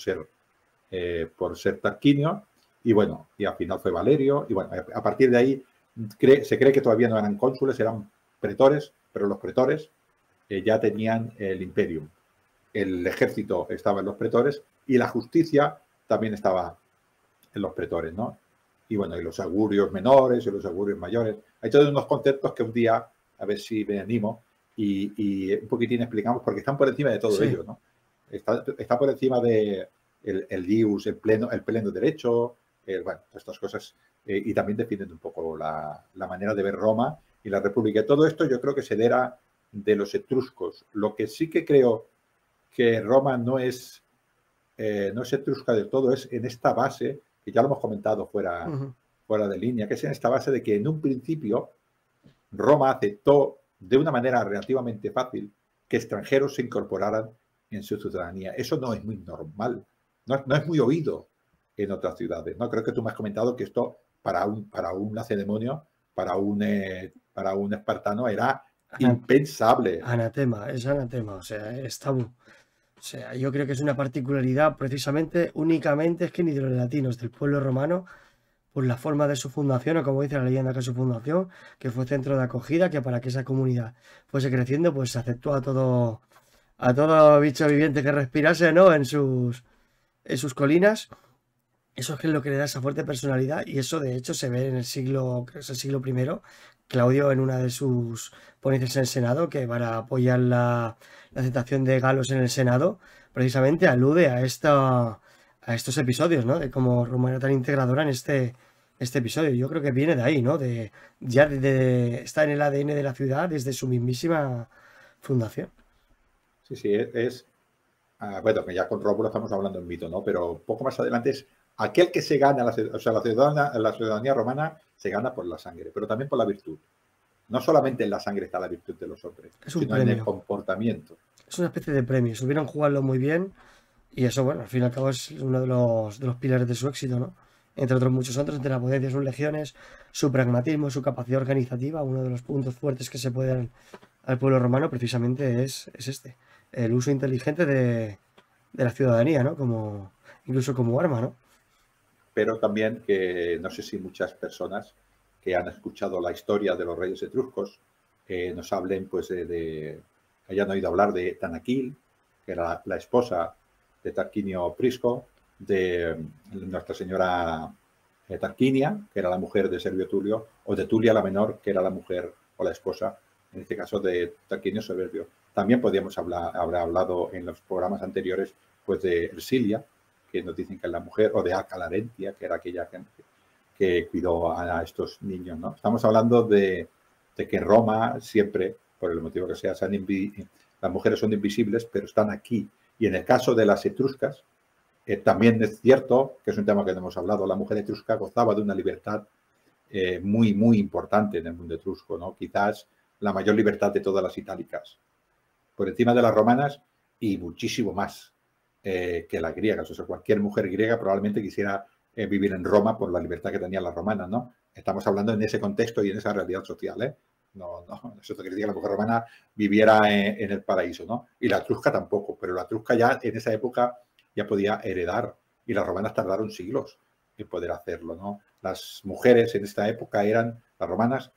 Speaker 1: ser Tarquinio, y bueno, y al final fue Valerio, y bueno, a partir de ahí se cree que todavía no eran cónsules, eran pretores, pero los pretores ya tenían el imperium. El ejército estaba en los pretores y la justicia también estaba en los pretores, ¿no? Y bueno, y los augurios menores y los augurios mayores. Hay todos unos conceptos que un día, a ver si me animo, y un poquitín explicamos, porque están por encima de todo ello, ¿no? Está por encima de el dius, el pleno derecho, bueno, estas cosas, y también definen un poco la manera de ver Roma y la República. Todo esto yo creo que se hereda de los etruscos. Lo que sí que creo que Roma no es etrusca del todo, es en esta base, que ya lo hemos comentado fuera de línea, que es en esta base de que en un principio Roma aceptó de una manera relativamente fácil que extranjeros se incorporaran en su ciudadanía. Eso no es muy normal, no es muy oído en otras ciudades, ¿no? Creo que tú me has comentado que esto para un lacedemonio, para un espartano era impensable.
Speaker 2: Anatema, es anatema, o sea, es tabú. O sea, yo creo que es una particularidad precisamente, únicamente, es que ni de los latinos, del pueblo romano, por la forma de su fundación, o como dice la leyenda que es su fundación, que fue centro de acogida, que para que esa comunidad fuese creciendo, pues se aceptó a todo bicho viviente que respirase, ¿no? En sus colinas. Eso es lo que le da esa fuerte personalidad, y eso de hecho se ve en el siglo, creo que es el siglo I, Claudio en una de sus ponencias en el Senado, que para apoyar la aceptación de galos en el Senado, precisamente alude a estos episodios, ¿no? De cómo Roma era tan integradora en este episodio. Yo creo que viene de ahí, ¿no? Está en el ADN de la ciudad desde su mismísima fundación.
Speaker 1: Sí, bueno, que ya con Rómulo estamos hablando en mito, ¿no? Pero poco más adelante es aquel que se gana, la ciudadanía romana se gana por la sangre, pero también por la virtud. No solamente en la sangre está la virtud de los hombres, sino en el comportamiento.
Speaker 2: Es una especie de premio. Supieron jugarlo muy bien, y eso, bueno, al fin y al cabo es uno de los pilares de su éxito, ¿no? Entre otros muchos otros, entre la potencia de sus legiones, su pragmatismo, su capacidad organizativa. Uno de los puntos fuertes que se puede dar al pueblo romano precisamente es este, el uso inteligente de la ciudadanía, ¿no? Incluso como arma, ¿no?
Speaker 1: Pero también que no sé si muchas personas que han escuchado la historia de los reyes etruscos nos hablen, pues, hayan oído hablar de Tanaquil, que era la esposa de Tarquinio Prisco, de Nuestra Señora Tarquinia, que era la mujer de Servio Tulio, o de Tulia la Menor, que era la mujer o la esposa, en este caso, de Tarquinio Soberbio. También podríamos haber hablado en los programas anteriores, pues, de Ersilia, que nos dicen que es la mujer, o de Acca Larentia, que era aquella que cuidó a estos niños, ¿no? Estamos hablando de que en Roma siempre, por el motivo que sea, las mujeres son invisibles, pero están aquí. Y en el caso de las etruscas, también es cierto, que es un tema que no hemos hablado, la mujer etrusca gozaba de una libertad muy, muy importante en el mundo etrusco, ¿no? Quizás la mayor libertad de todas las itálicas, por encima de las romanas y muchísimo más que las griegas. O sea, cualquier mujer griega probablemente quisiera vivir en Roma por la libertad que tenían las romanas, ¿no? Estamos hablando en ese contexto y en esa realidad social, ¿eh? No, eso te quiere decir que la mujer romana viviera en el paraíso, ¿no? Y la etrusca tampoco, pero la etrusca ya en esa época ya podía heredar, y las romanas tardaron siglos en poder hacerlo, ¿no? Las mujeres en esta época las romanas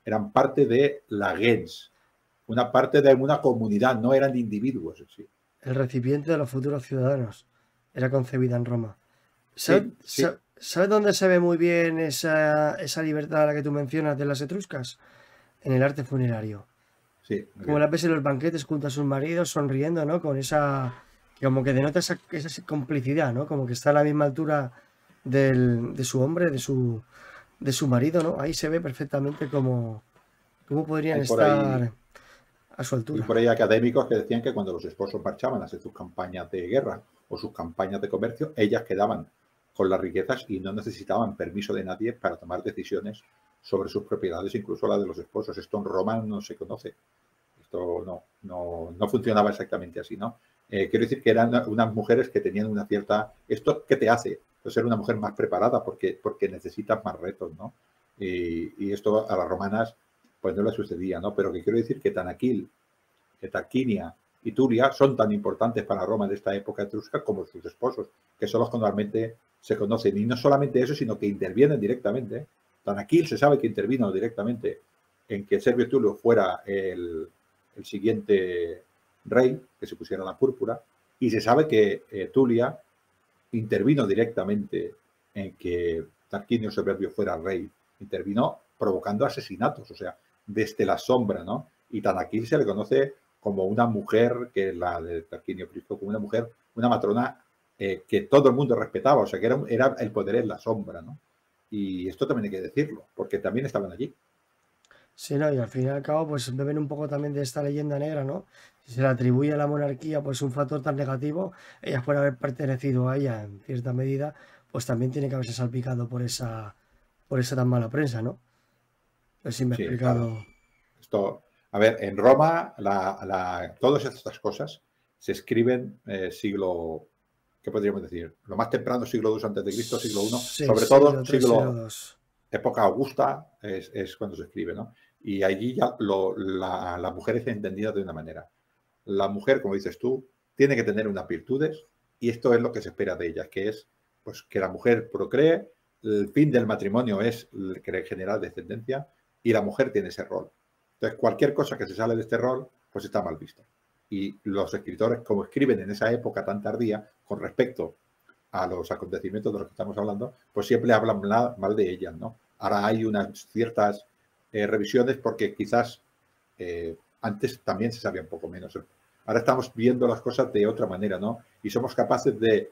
Speaker 1: eran parte de la gens, una parte de una comunidad, no eran individuos en sí.
Speaker 2: El recipiente de los futuros ciudadanos era concebida en Roma. ¿Sabes dónde se ve muy bien esa libertad a la que tú mencionas de las etruscas? En el arte funerario.
Speaker 1: Sí.
Speaker 2: Como las ves en los banquetes junto a sus maridos, sonriendo, ¿no? Con como que denota esa complicidad, ¿no? Como que está a la misma altura de su hombre, de su marido, ¿no? Ahí se ve perfectamente cómo podrían estar a su altura.
Speaker 1: Y por ahí académicos que decían que cuando los esposos marchaban a hacer sus campañas de guerra o sus campañas de comercio, ellas quedaban con las riquezas y no necesitaban permiso de nadie para tomar decisiones sobre sus propiedades, incluso la de los esposos. Esto en Roma no se conoce. Esto no funcionaba exactamente así, ¿no? Quiero decir que eran unas mujeres que tenían una cierta... ¿Esto qué te hace? ser una mujer más preparada porque necesitas más retos, ¿no? Y esto a las romanas pues no le sucedía, ¿no? Pero que quiero decir que Tanaquil, que Tarquinia y Tulia son tan importantes para Roma de esta época etrusca como sus esposos, que son los que normalmente se conocen. Y no solamente eso, sino que intervienen directamente. Tanaquil se sabe que intervino directamente en que Servio Tulio fuera el siguiente rey, que se pusiera la púrpura, y se sabe que Tulia intervino directamente en que Tarquinio Soberbio fuera rey. Intervino provocando asesinatos, o sea, desde la sombra, ¿no? Y Tanaquil se le conoce como una mujer, que la de Tarquinio Prisco, como una mujer, una matrona que todo el mundo respetaba, o sea, que era el poder en la sombra, ¿no? Y esto también hay que decirlo, porque también estaban allí.
Speaker 2: Sí, no, y al fin y al cabo, pues beben un poco también de esta leyenda negra, ¿no? Si se le atribuye a la monarquía, pues un factor tan negativo, ellas por haber pertenecido a ella en cierta medida, pues también tiene que haberse salpicado por esa tan mala prensa, ¿no? Pues sí me he
Speaker 1: Sí, claro.
Speaker 2: explicado.
Speaker 1: Esto, a ver, en Roma todas estas cosas se escriben siglo, ¿qué podríamos decir? Lo más temprano, siglo II antes de Cristo, siglo I,
Speaker 2: Sí,
Speaker 1: sobre todo
Speaker 2: siglo tres, siglo
Speaker 1: siglo,
Speaker 2: dos.
Speaker 1: época Augusta es cuando se escribe, ¿no? Y allí ya la mujer es entendida de una manera. La mujer, como dices tú, tiene que tener unas virtudes y esto es lo que se espera de ella, que es pues, que la mujer procree, el fin del matrimonio es generar descendencia y la mujer tiene ese rol. Entonces, cualquier cosa que se sale de este rol, pues está mal visto. Y los escritores, como escriben en esa época tan tardía, con respecto a los acontecimientos de los que estamos hablando, pues siempre hablan mal de ellas, ¿no? Ahora hay unas ciertas revisiones porque quizás antes también se sabía un poco menos. Ahora estamos viendo las cosas de otra manera, ¿no? Y somos capaces de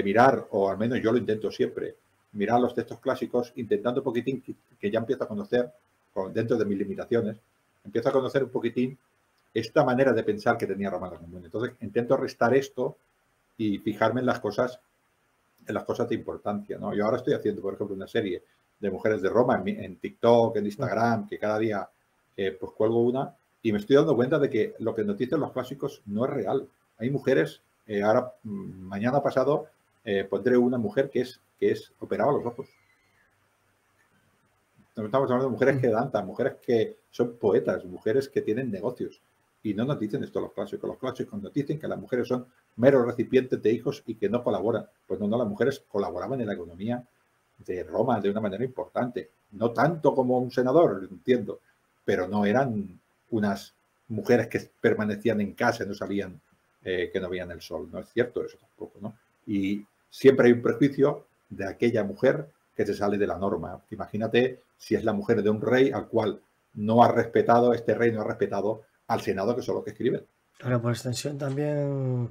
Speaker 1: mirar, o al menos yo lo intento siempre, mirar los textos clásicos, intentando un poquitín, que ya empiezo a conocer, dentro de mis limitaciones, empiezo a conocer un poquitín esta manera de pensar que tenía Romano Común. Entonces intento restar esto y fijarme en las cosas de importancia, ¿no? Yo ahora estoy haciendo, por ejemplo, una serie de mujeres de Roma en TikTok, en Instagram, que cada día pues cuelgo una y me estoy dando cuenta de que lo que nos dicen los clásicos no es real. Hay mujeres, ahora mañana pasado pondré una mujer que operaba los ojos. Estamos hablando de mujeres que danzan, mujeres que son poetas, mujeres que tienen negocios. Y no nos dicen esto los clásicos. Los clásicos nos dicen que las mujeres son meros recipientes de hijos y que no colaboran. Pues no, las mujeres colaboraban en la economía de Roma de una manera importante. No tanto como un senador, lo entiendo, pero no eran unas mujeres que permanecían en casa y no salían, que no veían el sol. No es cierto eso tampoco, ¿no? Y siempre hay un prejuicio de aquella mujer que se sale de la norma. Imagínate si es la mujer de un rey al cual no ha respetado, este rey no ha respetado al Senado, que son los que escriben.
Speaker 2: Pero por extensión también,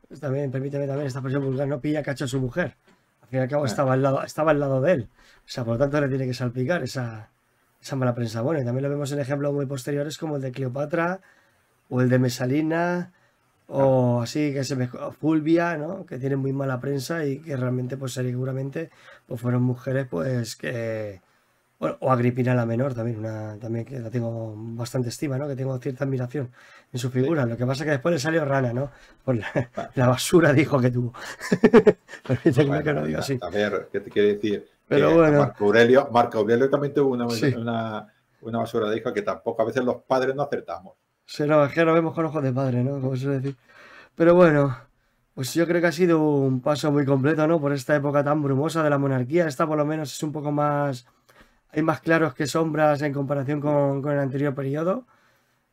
Speaker 2: permíteme también esta expresión vulgar, no pilla cacho a su mujer. Al fin y al cabo estaba al lado de él. O sea, por lo tanto le tiene que salpicar esa mala prensa. Bueno, y también lo vemos en ejemplos muy posteriores como el de Cleopatra o el de Mesalina o así que Fulvia, ¿no? Que tienen muy mala prensa y que realmente pues seguramente pues fueron mujeres pues que bueno, o Agripina la menor también, también que la tengo bastante estima, ¿no? Que tengo cierta admiración en su
Speaker 1: Sí.
Speaker 2: figura. Lo que pasa es que después le salió rana, ¿no? Por
Speaker 1: Bueno,
Speaker 2: la basura dijo que tuvo. Permíteme que
Speaker 1: bueno,
Speaker 2: lo diga así.
Speaker 1: a ver, ¿qué te quiere decir?
Speaker 2: Pero
Speaker 1: Que
Speaker 2: bueno,
Speaker 1: Marco Aurelio también tuvo
Speaker 2: sí.
Speaker 1: una basura de hijo que tampoco a veces los padres no acertamos.
Speaker 2: Sí, no, es que lo vemos con ojos de padre, ¿no? Como se suele decir. Pero bueno, pues yo creo que ha sido un paso muy completo, ¿no? Por esta época tan brumosa de la monarquía. Esta por lo menos es un poco más... Hay más claros que sombras en comparación con el anterior periodo.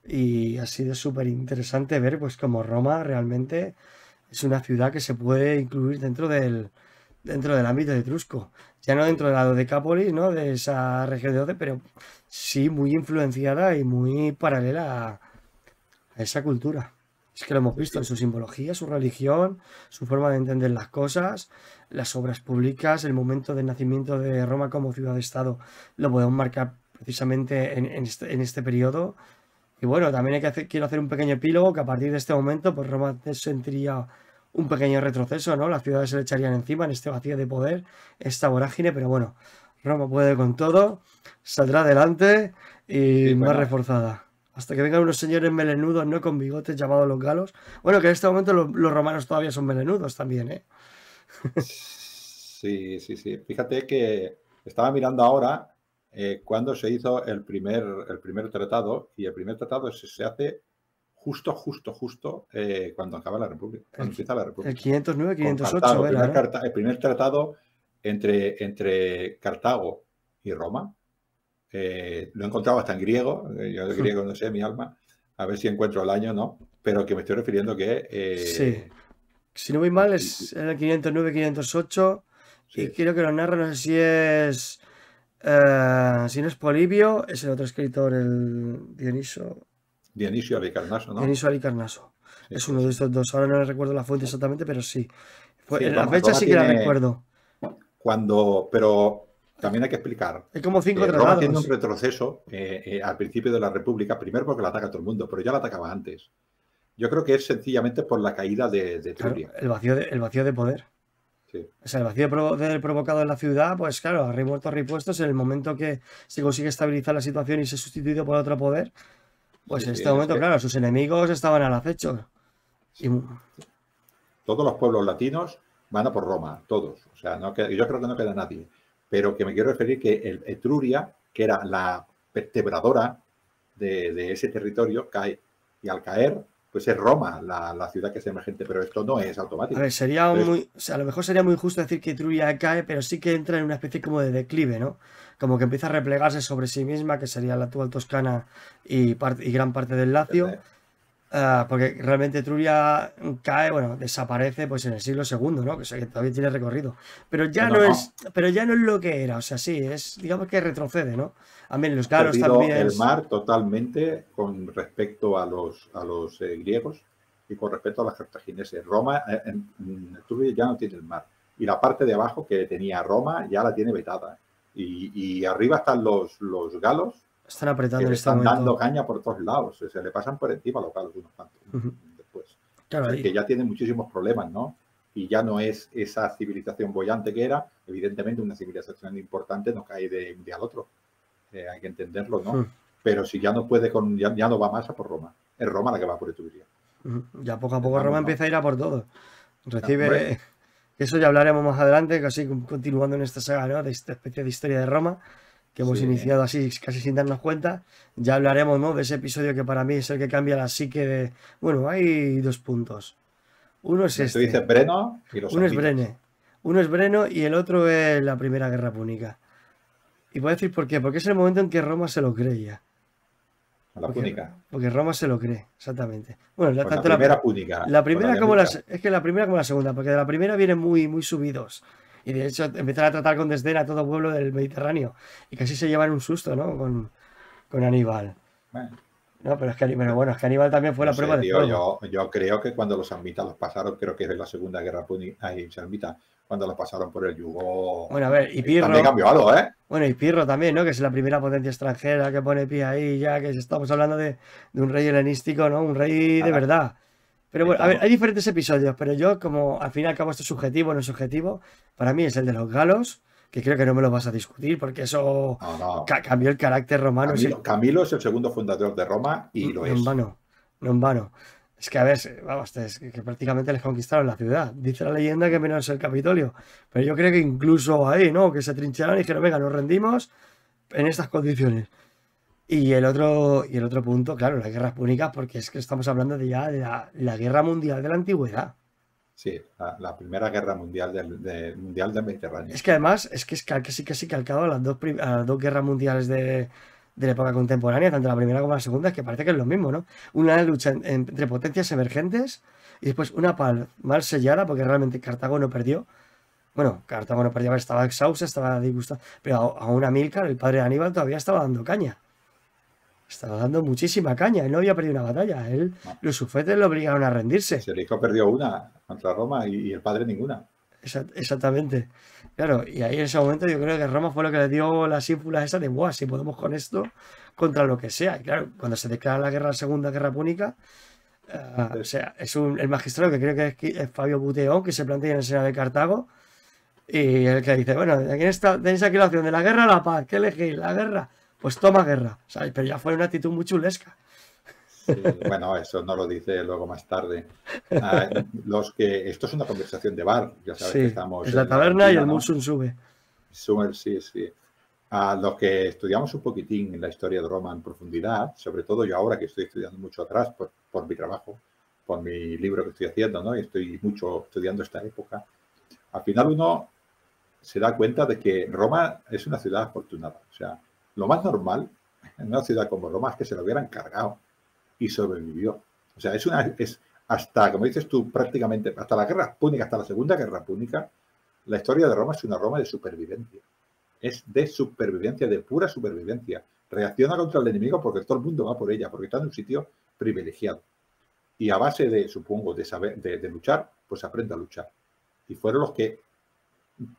Speaker 2: Y ha sido súper interesante ver pues como Roma realmente es una ciudad que se puede incluir dentro del ámbito etrusco. Ya no
Speaker 1: Sí.
Speaker 2: dentro de la Decápolis, ¿no? De esa región de Oce, pero sí muy influenciada y muy paralela a esa cultura. Es que lo hemos
Speaker 1: Pues
Speaker 2: visto en
Speaker 1: sí.
Speaker 2: su simbología, su religión, su forma de entender las cosas, las obras públicas, el momento del nacimiento de Roma como ciudad-estado, lo podemos marcar precisamente en este periodo. Y bueno, también quiero hacer un pequeño epílogo que a partir de este momento, pues Roma sentiría un pequeño retroceso, ¿no? Las ciudades se le echarían encima en este vacío de poder, esta vorágine, pero bueno, Roma puede con todo, saldrá adelante y
Speaker 1: Sí,
Speaker 2: más
Speaker 1: bueno,
Speaker 2: reforzada. Hasta que vengan unos señores melenudos, ¿no? Con bigotes llamados los galos. Bueno, que en este momento los romanos todavía son melenudos también, ¿eh?
Speaker 1: Sí, sí, sí. Fíjate que estaba mirando ahora cuándo se hizo el primer tratado, y el primer tratado se hace justo cuando acaba la República,
Speaker 2: El,
Speaker 1: cuando empieza la
Speaker 2: el
Speaker 1: República.
Speaker 2: 509,
Speaker 1: Con
Speaker 2: 508
Speaker 1: Cartago,
Speaker 2: era, ¿no?
Speaker 1: el primer tratado entre Cartago y Roma. Lo he encontrado hasta en griego, yo de griego no sé, mi alma, a ver si encuentro el año, ¿no? Pero que me estoy refiriendo que...
Speaker 2: Sí. Si no voy mal,
Speaker 1: y-
Speaker 2: es en el 509, 508. Y
Speaker 1: sí,
Speaker 2: creo que lo narra, no sé si es. Si no es Polibio, es el otro escritor, el
Speaker 1: Dionisio Halicarnaso, ¿no?
Speaker 2: Dioniso Halicarnaso.
Speaker 1: Sí,
Speaker 2: Es
Speaker 1: sí,
Speaker 2: uno de
Speaker 1: sí.
Speaker 2: estos dos. Ahora no recuerdo la fuente exactamente, pero sí.
Speaker 1: Sí,
Speaker 2: La
Speaker 1: Roma,
Speaker 2: fecha
Speaker 1: Roma
Speaker 2: sí que la
Speaker 1: tiene
Speaker 2: recuerdo.
Speaker 1: pero también hay que explicar
Speaker 2: Hay como 5
Speaker 1: que Roma tiene un
Speaker 2: tratados.
Speaker 1: retroceso al principio de la República, primero porque la ataca todo el mundo, pero ya la atacaba antes. Yo creo que es sencillamente por la caída de
Speaker 2: Claro,
Speaker 1: Etruria.
Speaker 2: el vacío de poder.
Speaker 1: Sí,
Speaker 2: O sea, el vacío de poder provocado en la ciudad, pues claro, a rey muerto, rey puestos, en el momento que se consigue estabilizar la situación y se sustituye por otro poder, pues
Speaker 1: sí,
Speaker 2: en
Speaker 1: sí,
Speaker 2: este
Speaker 1: es
Speaker 2: momento,
Speaker 1: que
Speaker 2: claro, sus enemigos estaban al acecho. Y,
Speaker 1: todos los pueblos latinos van a por Roma, todos. O sea, yo creo que no queda nadie. Pero que me quiero referir que Etruria, que era la vertebradora de ese territorio, cae. Y al caer, pues es Roma la ciudad que es emergente, pero esto no es
Speaker 2: a
Speaker 1: automático.
Speaker 2: ver, sería
Speaker 1: Entonces,
Speaker 2: muy, o sea, a lo mejor sería muy injusto decir que Etruria cae, pero sí que entra en una especie como de declive, ¿no? Como que empieza a replegarse sobre sí misma, que sería la actual Toscana y gran parte del Lacio. Porque realmente Etruria cae, bueno, desaparece pues en el siglo segundo, ¿no? Que, que todavía tiene recorrido.
Speaker 1: no, no,
Speaker 2: Pero ya no es lo que era, o sea, sí, digamos que retrocede, ¿no? A mí los
Speaker 1: ha
Speaker 2: galos
Speaker 1: perdido
Speaker 2: también.
Speaker 1: el mar totalmente con respecto a los griegos y con respecto a los cartagineses. Roma, Etruria ya no tiene el mar. Y la parte de abajo que tenía Roma ya la tiene vetada. Y arriba están los galos,
Speaker 2: Están
Speaker 1: que
Speaker 2: apretando en
Speaker 1: le
Speaker 2: este
Speaker 1: están dando
Speaker 2: momento.
Speaker 1: caña por todos lados. Se le pasan por encima los galos unos cuantos, ¿no?
Speaker 2: Ujú.
Speaker 1: Después. O
Speaker 2: Claro,
Speaker 1: sea,
Speaker 2: ahí.
Speaker 1: que ya tiene muchísimos problemas, ¿no? Y ya no es esa civilización boyante que era. Evidentemente, una civilización importante no cae de un día al otro. Hay que entenderlo, ¿no? Pero si ya no puede ya no va más a por Roma. Es Roma la que va por Etruria.
Speaker 2: Ya poco a poco Roma
Speaker 1: Vamos, ¿no?
Speaker 2: empieza a ir a por todo.
Speaker 1: Hombre,
Speaker 2: Recibe. Eso ya hablaremos más adelante, casi continuando en esta saga, ¿no? De esta especie de historia de Roma, que hemos
Speaker 1: sí.
Speaker 2: iniciado así, casi sin darnos cuenta. Ya hablaremos, ¿no? De ese episodio que para mí es el que cambia la psique de. Bueno, hay dos puntos. Uno es
Speaker 1: Tú dices
Speaker 2: este.
Speaker 1: Breno y los
Speaker 2: Uno es
Speaker 1: samnitas.
Speaker 2: Brene. Uno es Breno y el otro es la Primera Guerra Púnica. Y voy a decir por qué. Porque es el momento en que Roma se lo creía.
Speaker 1: A la
Speaker 2: Porque,
Speaker 1: púnica.
Speaker 2: porque Roma se lo cree, exactamente. Bueno,
Speaker 1: Pues la
Speaker 2: tanto
Speaker 1: primera púnica
Speaker 2: la
Speaker 1: con la
Speaker 2: primera
Speaker 1: de
Speaker 2: como la,
Speaker 1: Amílcar.
Speaker 2: es que la primera como la segunda, porque de la primera vienen muy subidos. Y de hecho empiezan a tratar con desdén a todo pueblo del Mediterráneo. Y casi se llevan un susto, ¿no? Con Aníbal.
Speaker 1: Bueno,
Speaker 2: No, pero pero bueno, es que Aníbal también fue
Speaker 1: no
Speaker 2: la prueba
Speaker 1: sé,
Speaker 2: de
Speaker 1: tío,
Speaker 2: fuego.
Speaker 1: yo creo que cuando los samnitas los pasaron, creo que es la Segunda Guerra Púnica, ahí, samnita, cuando los pasaron por el yugo,
Speaker 2: Bueno, a ver, y
Speaker 1: también
Speaker 2: Pirro.
Speaker 1: cambió algo, ¿eh?
Speaker 2: Bueno, y Pirro también, ¿no? Que es la primera potencia extranjera que pone pie ahí, ya que estamos hablando de un rey helenístico, ¿no? Un rey de
Speaker 1: Nada,
Speaker 2: verdad. Pero
Speaker 1: ahí
Speaker 2: bueno, a ver, hay
Speaker 1: estamos.
Speaker 2: diferentes episodios, pero yo, como al fin y al cabo esto es subjetivo, no es subjetivo, para mí es el de los galos, que creo que no me lo vas a discutir, porque eso
Speaker 1: No, no.
Speaker 2: cambió el carácter romano,
Speaker 1: Camilo es el segundo fundador de Roma y lo
Speaker 2: no en
Speaker 1: es.
Speaker 2: vano, no en vano. Es que, a ver, vamos, es que prácticamente les conquistaron la ciudad. Dice la leyenda que menos el Capitolio, pero yo creo que incluso ahí, ¿no? Que se trincharon y dijeron, venga, nos rendimos en estas condiciones. Y el otro punto, claro, las guerras púnicas, porque es que estamos hablando de ya de la guerra mundial de la antigüedad.
Speaker 1: Sí, la Primera Guerra Mundial mundial del Mediterráneo,
Speaker 2: Es que
Speaker 1: sí.
Speaker 2: además es que es casi calcado a a las dos guerras mundiales de la época contemporánea, tanto la primera como la segunda, es que parece que es lo mismo, ¿no? Una lucha entre potencias emergentes y después una paz mal sellada, porque realmente Cartago no perdió. Bueno, Cartago no perdió, estaba exhausta, estaba disgustada, pero aún Amílcar, el padre de Aníbal, todavía estaba dando caña. Estaba dando muchísima caña, él no había perdido una batalla,
Speaker 1: No.
Speaker 2: los sufetes le obligaron a rendirse.
Speaker 1: El hijo perdió una contra Roma y el padre ninguna.
Speaker 2: Exactamente. Claro, y ahí en ese momento yo creo que Roma fue lo que le dio las ínfulas esas de, ¡buah! Si podemos con esto contra lo que sea. Y claro, cuando se declara la Segunda Guerra Púnica, o sea, es el magistrado que creo que es Fabio Buteón, que se plantea en el Senado de Cartago, y el que dice, bueno, tenéis aquí la opción de la guerra o la paz, ¿qué elegís? ¿La guerra? Pues toma guerra, ¿sabes? Pero ya fue una actitud muy chulesca.
Speaker 1: Sí, bueno, eso no lo dice luego más tarde. Esto es una conversación de bar, ya sabes que
Speaker 2: Sí,
Speaker 1: estamos
Speaker 2: es la
Speaker 1: en la
Speaker 2: taberna y
Speaker 1: cantina,
Speaker 2: el
Speaker 1: ¿no?
Speaker 2: Mulsun sube.
Speaker 1: Sí, sí. A los que estudiamos un poquitín en la historia de Roma en profundidad, sobre todo yo ahora que estoy estudiando mucho atrás por mi trabajo, por mi libro que estoy haciendo, ¿no? Y estoy mucho estudiando esta época. Al final uno se da cuenta de que Roma es una ciudad afortunada. O sea, lo más normal en una ciudad como Roma es que se lo hubieran cargado y sobrevivió. O sea, es hasta, como dices tú, prácticamente hasta la guerra púnica, hasta la Segunda Guerra Púnica, la historia de Roma es una Roma de supervivencia. Es de supervivencia, de pura supervivencia. Reacciona contra el enemigo porque todo el mundo va por ella, porque está en un sitio privilegiado. Y a base de, supongo, de saber, de luchar, pues aprende a luchar. Y fueron los que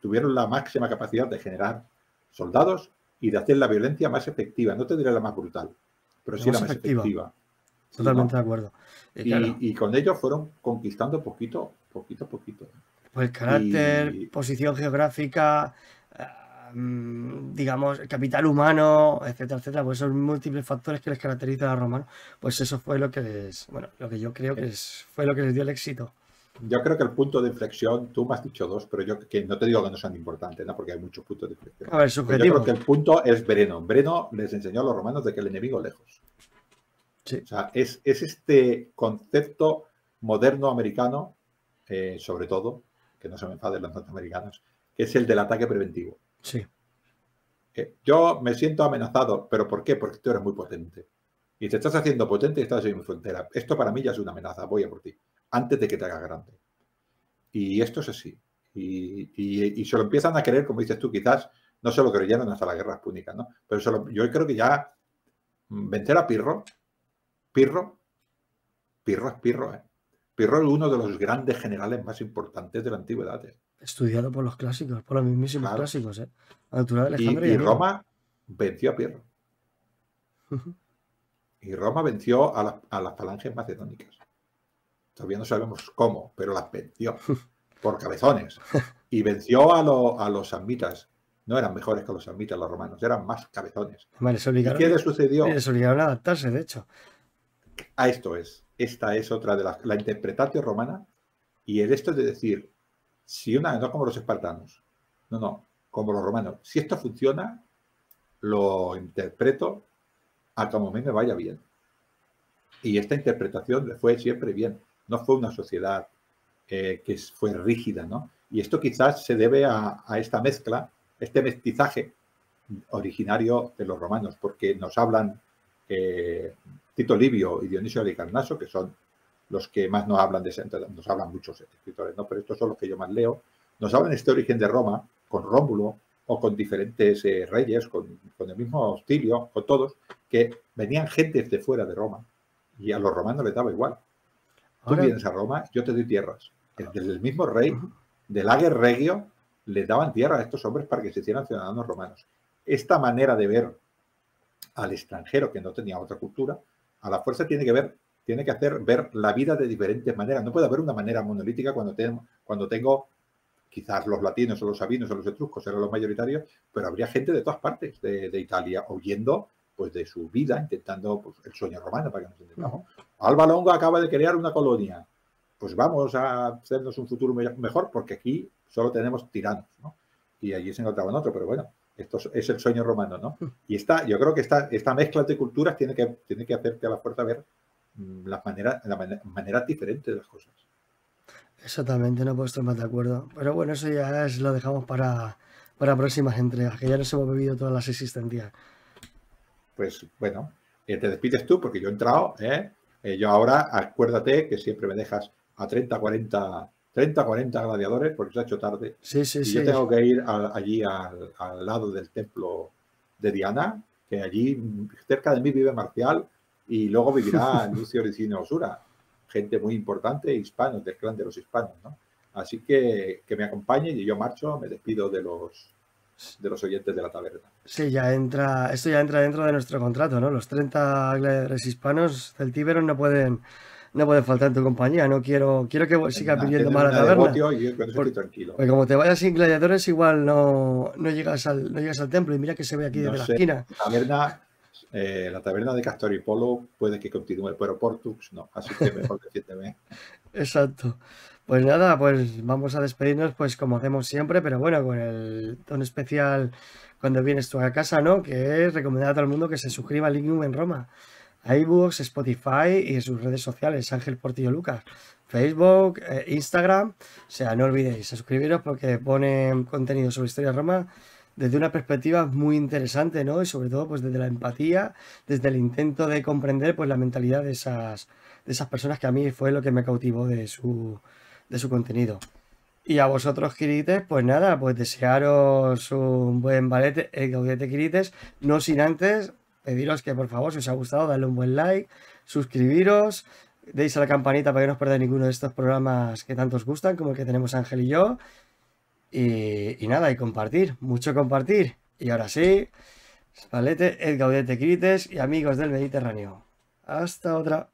Speaker 1: tuvieron la máxima capacidad de generar soldados y de hacer la violencia más efectiva. No te diré la más brutal, pero
Speaker 2: Lo
Speaker 1: sí la
Speaker 2: más
Speaker 1: más
Speaker 2: efectiva.
Speaker 1: efectiva. ¿Sí,
Speaker 2: Totalmente
Speaker 1: no?
Speaker 2: de acuerdo. Y claro,
Speaker 1: Y con ello fueron conquistando poquito, poquito, poquito.
Speaker 2: pues el carácter,
Speaker 1: Y
Speaker 2: posición geográfica, digamos, capital humano, etcétera, etcétera, pues esos múltiples factores que les caracterizan a los romanos, pues eso fue lo que les, bueno, lo que yo creo que fue lo que les dio el éxito.
Speaker 1: yo creo que el punto de inflexión, tú me has dicho dos, pero yo que no te digo que no sean importantes, ¿no? Porque hay muchos puntos de inflexión.
Speaker 2: A ver,
Speaker 1: Pero yo creo
Speaker 2: subjetivo.
Speaker 1: que el punto es Breno. Breno les enseñó a los romanos de que el enemigo es lejos.
Speaker 2: Sí,
Speaker 1: O sea, es este concepto moderno americano, sobre todo, que no se me enfaden los norteamericanos, que es el del ataque preventivo.
Speaker 2: sí.
Speaker 1: Yo me siento amenazado, ¿pero por qué? Porque tú eres muy potente. Y te estás haciendo potente y estás en mi frontera. Esto para mí ya es una amenaza, voy a por ti, antes de que te haga grande. Y esto es así. Y se lo empiezan a creer, como dices tú, quizás no se lo creyeron hasta las guerras púnicas, ¿no? Pero yo creo que ya vencer a Pirro es Pirro, ¿eh? Pirro es uno de los grandes generales más importantes de la antigüedad, ¿eh?
Speaker 2: Estudiado por los clásicos, por los mismísimos
Speaker 1: Claro.
Speaker 2: clásicos, ¿eh? A la altura de Alejandro y
Speaker 1: Y
Speaker 2: Enio.
Speaker 1: Roma venció a Pirro. Y Roma venció a las falanges macedónicas. Todavía no sabemos cómo, pero las venció por cabezones. Y venció a los samnitas. No eran mejores que los samnitas, los romanos, eran más cabezones.
Speaker 2: Vale,
Speaker 1: ¿Y qué le sucedió?
Speaker 2: les obligaron a adaptarse, de hecho.
Speaker 1: A esto es. Esta es otra de la interpretatio romana y el esto de decir, si no como los espartanos, no, como los romanos. Si esto funciona, lo interpreto a como a mí me vaya bien. Y esta interpretación le fue siempre bien. No fue una sociedad que fue rígida, ¿no? Y esto quizás se debe a esta mezcla, este mestizaje originario de los romanos, porque nos hablan Tito Livio y Dionisio de Carnaso, que son los que más nos hablan nos hablan muchos escritores, ¿no? Pero estos son los que yo más leo, nos hablan de este origen de Roma, con Rómulo, o con diferentes reyes, con el mismo Hostilio, con todos, que venían gentes de fuera de Roma, y a los romanos les daba igual. Tú
Speaker 2: Ahora,
Speaker 1: vienes a Roma, yo te doy tierras. Desde el mismo rey, del Ager Regio, les daban tierra a estos hombres para que se hicieran ciudadanos romanos. Esta manera de ver al extranjero que no tenía otra cultura, a la fuerza tiene que hacer ver la vida de diferentes maneras. No puede haber una manera monolítica cuando tengo quizás los latinos o los sabinos o los etruscos eran los mayoritarios, pero habría gente de todas partes de Italia huyendo pues de su vida, intentando pues, el sueño romano, para que nos entendamos. Alba Longa acaba de crear una colonia. Pues vamos a hacernos un futuro mejor, porque aquí solo tenemos tiranos, ¿no? Y allí se encontraban otro, pero bueno, esto es el sueño romano, ¿no? Y yo creo que esta mezcla de culturas tiene que hacerte a la fuerza ver las maneras diferentes de las cosas.
Speaker 2: exactamente, no puedo estar más de acuerdo. Pero bueno, eso ya lo dejamos para próximas entregas, que ya nos hemos bebido todas las existencias.
Speaker 1: Pues bueno, te despides tú porque yo he entrado, yo ahora, acuérdate que siempre me dejas a 30, 40 gladiadores porque se ha hecho tarde.
Speaker 2: Sí,
Speaker 1: y
Speaker 2: sí.
Speaker 1: yo tengo que ir allí al lado del templo de Diana, que allí cerca de mí vive Marcial y luego vivirá Lucio Licínio Osura, gente muy importante, hispanos, del clan de los hispanos, ¿no? Así que me acompañen y yo marcho, me despido de los oyentes de la taberna.
Speaker 2: Sí, esto ya entra dentro de nuestro contrato, ¿no? Los 30 gladiadores hispanos celtíberos no pueden faltar en tu compañía. No quiero que sigas viniendo más a la taberna.
Speaker 1: Y yo con eso estoy tranquilo.
Speaker 2: Porque como te vayas sin gladiadores, igual no llegas al templo. Y mira que se ve aquí desde la esquina.
Speaker 1: Taberna, La taberna de Castor y Polo puede que continúe, pero Portux no, así que mejor defiéndeme.
Speaker 2: Exacto. Pues nada, pues vamos a despedirnos, pues como hacemos siempre, pero bueno, con el tono especial cuando vienes tú a casa, ¿no? Que es recomendar a todo el mundo que se suscriba a Lignum en Roma, a iVoox, Spotify y en sus redes sociales, Ángel Portillo Lucas, Facebook, Instagram. O sea, no olvidéis suscribiros porque ponen contenido sobre historia de Roma desde una perspectiva muy interesante, ¿no? Y sobre todo, pues desde la empatía, desde el intento de comprender, pues la mentalidad de esas personas, que a mí fue lo que me cautivó de su contenido. Y a vosotros, Quirites, pues nada, pues desearos un buen ballet, gaudete, Quirites, no sin antes pediros que por favor, si os ha gustado, darle un buen like, suscribiros, deis a la campanita para que no os perdáis ninguno de estos programas que tanto os gustan, como el que tenemos Ángel y yo. Y nada, y compartir, mucho compartir. Y ahora sí, Spalete, et Gaudete, Quirites y amigos del Mediterráneo. Hasta otra.